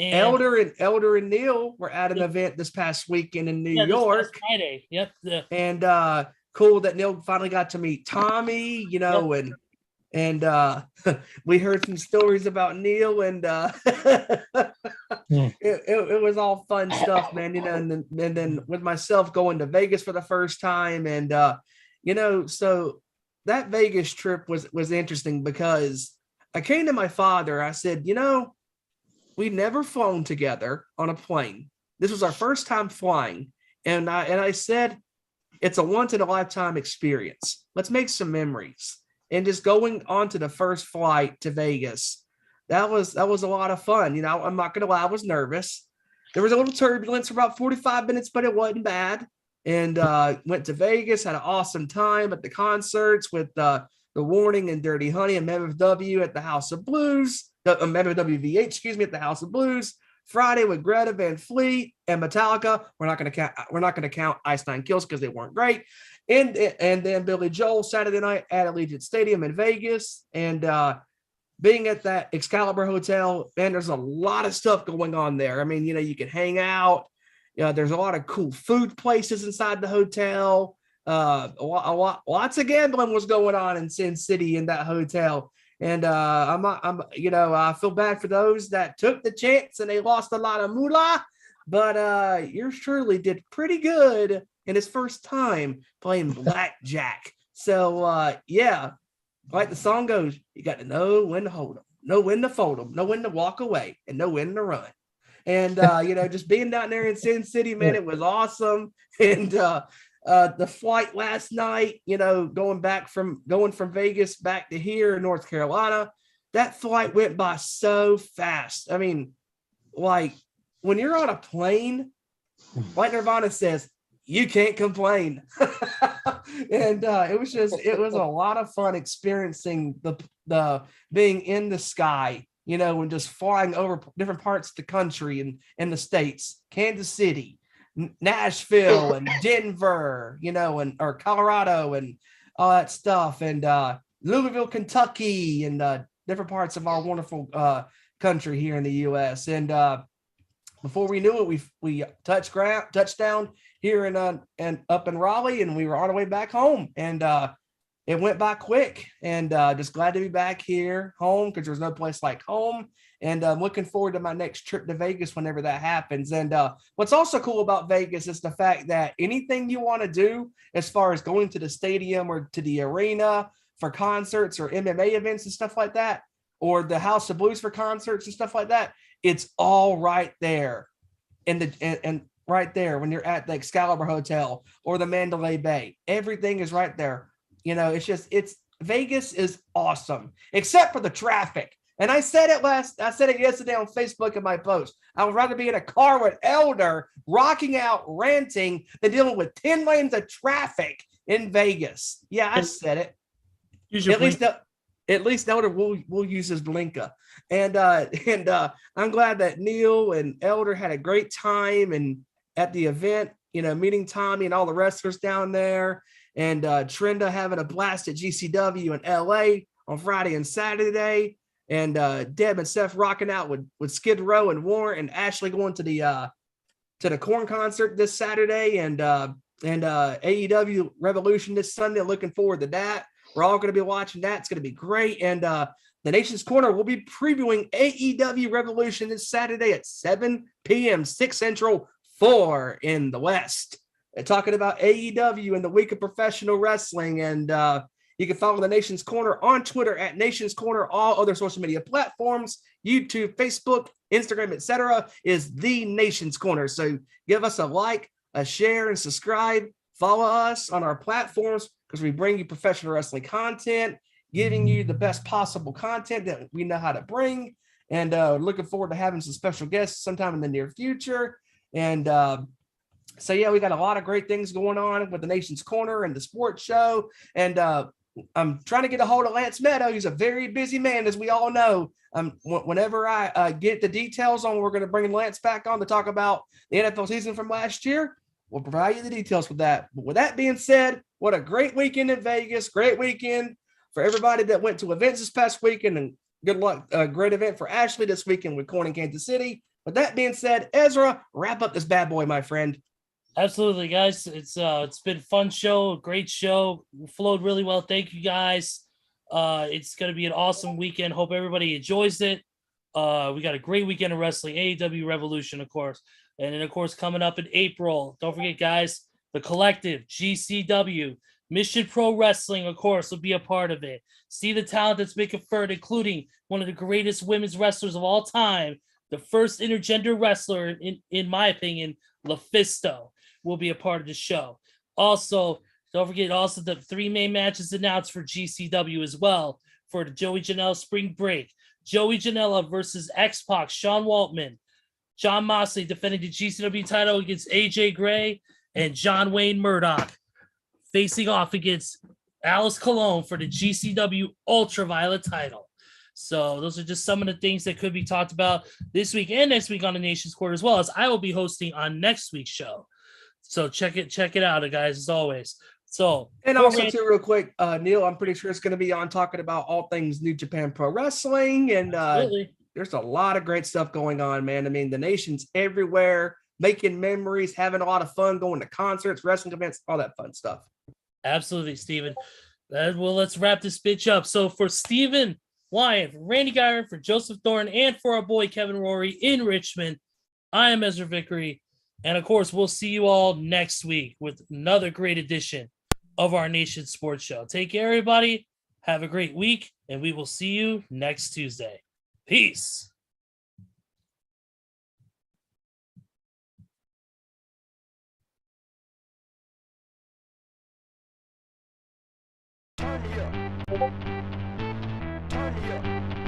And Elder and Neil were at an event this past weekend in New York. This Friday. Yep. And cool that Neil finally got to meet Tommy, and we heard some stories about Neil, and it was all fun stuff, man. And then with myself going to Vegas for the first time, and so that Vegas trip was interesting because I came to my father. I said, we've never flown together on a plane. This was our first time flying. And I said, it's a once in a lifetime experience. Let's make some memories. And just going on to the first flight to Vegas, that was a lot of fun. I'm not going to lie, I was nervous. There was a little turbulence for about 45 minutes, but it wasn't bad. And went to Vegas, had an awesome time at the concerts with the Warning and Dirty Honey and MWW at the House of Blues. MWWVH, at the House of Blues. Friday with Greta Van Fleet and Metallica. We're not going to count Ice Nine Kills because they weren't great. And then Billy Joel Saturday night at Allegiant Stadium in Vegas. And being at that Excalibur Hotel, man, there's a lot of stuff going on there. I mean, you can hang out. There's a lot of cool food places inside the hotel. Lots of gambling was going on in Sin City in that hotel. And I feel bad for those that took the chance and they lost a lot of moolah, but yours truly did pretty good in his first time playing blackjack. So like the song goes, you got to know when to hold them, know when to fold them, know when to walk away, and know when to run. And just being down there in Sin City, man, it was awesome. And the flight last night, going from Vegas back to here in North Carolina, that flight went by so fast. I mean, like when you're on a plane, like Nirvana says, you can't complain. And it was a lot of fun experiencing the being in the sky, and just flying over different parts of the country and in the States, Kansas City, Nashville and Denver, or Colorado and all that stuff, and Louisville, Kentucky, and different parts of our wonderful country here in the U.S. And before we knew it, we touchdown here and up in Raleigh, and we were on our way back home, and it went by quick. And just glad to be back here home because there's no place like home. And I'm looking forward to my next trip to Vegas whenever that happens. And what's also cool about Vegas is the fact that anything you want to do as far as going to the stadium or to the arena for concerts or MMA events and stuff like that, or the House of Blues for concerts and stuff like that, it's all right there. And right there when you're at the Excalibur Hotel or the Mandalay Bay, everything is right there. It's Vegas is awesome, except for the traffic. And I said it yesterday on Facebook in my post. I would rather be in a car with Elder rocking out, ranting, than dealing with 10 lanes of traffic in Vegas. Yeah, I said it. At least Elder will use his blinker. And I'm glad that Neil and Elder had a great time and at the event, meeting Tommy and all the wrestlers down there, and Trenda having a blast at GCW in LA on Friday and Saturday, and Deb and Seth rocking out with Skid Row and Warren, and Ashley going to the Korn concert this Saturday, and AEW Revolution this Sunday. Looking forward to that. We're all going to be watching that. It's going to be great. And the Nation's Corner will be previewing AEW Revolution this Saturday at 7 p.m. 6 Central, 4 in the West. And talking about AEW and the week of professional wrestling. And you can follow the Nation's Corner on Twitter at Nation's Corner. All other social media platforms, YouTube, Facebook, Instagram, etc., is the Nation's Corner. So give us a like, a share, and subscribe. Follow us on our platforms, because we bring you professional wrestling content, giving you the best possible content that we know how to bring. And looking forward to having some special guests sometime in the near future. And so, yeah, we got a lot of great things going on with the Nation's Corner and the sports show. And I'm trying to get a hold of Lance Meadow. He's a very busy man, as we all know. Whenever I get the details on, we're going to bring Lance back on to talk about the NFL season from last year. We'll provide you the details with that. But with that being said, what a great weekend in Vegas. Great weekend for everybody that went to events this past weekend, and good luck. A great event for Ashley this weekend with Corn in Kansas City. With that being said, Ezra, wrap up this bad boy, my friend. Absolutely, guys. It's been a fun show, a great show. Flowed really well. Thank you, guys. It's going to be an awesome weekend. Hope everybody enjoys it. We got a great weekend of wrestling, AEW Revolution, of course. And then, of course, coming up in April, don't forget, guys, the Collective, GCW, Mission Pro Wrestling, of course, will be a part of it. See the talent that's been conferred, including one of the greatest women's wrestlers of all time, the first intergender wrestler, in my opinion, LaFisto, will be a part of the show. Also, don't forget, also the 3 main matches announced for GCW as well for the Joey Janela Spring Break. Joey Janela versus X-Pac, Sean Waltman. John Moxley defending the GCW title against AJ Gray, and John Wayne Murdoch facing off against Alice Colon for the GCW Ultraviolet title. So those are just some of the things that could be talked about this week and next week on the Nation's Court, as well as I will be hosting on next week's show. So check it out, guys, as always. So, and also too, real quick, Neil, I'm pretty sure it's going to be on talking about all things New Japan Pro Wrestling, and there's a lot of great stuff going on, man. I mean, the nation's everywhere, making memories, having a lot of fun, going to concerts, wrestling events, all that fun stuff. Absolutely, Steven. Well, let's wrap this bitch up. So for Steven, Wyand, for Randy Giron, for Joseph Thorne, and for our boy Kevin Rory in Richmond, I am Ezra Vickery. And of course, we'll see you all next week with another great edition of our Nation Sports Show. Take care, everybody. Have a great week, and we will see you next Tuesday. Peace. Turn me up. Turn me up.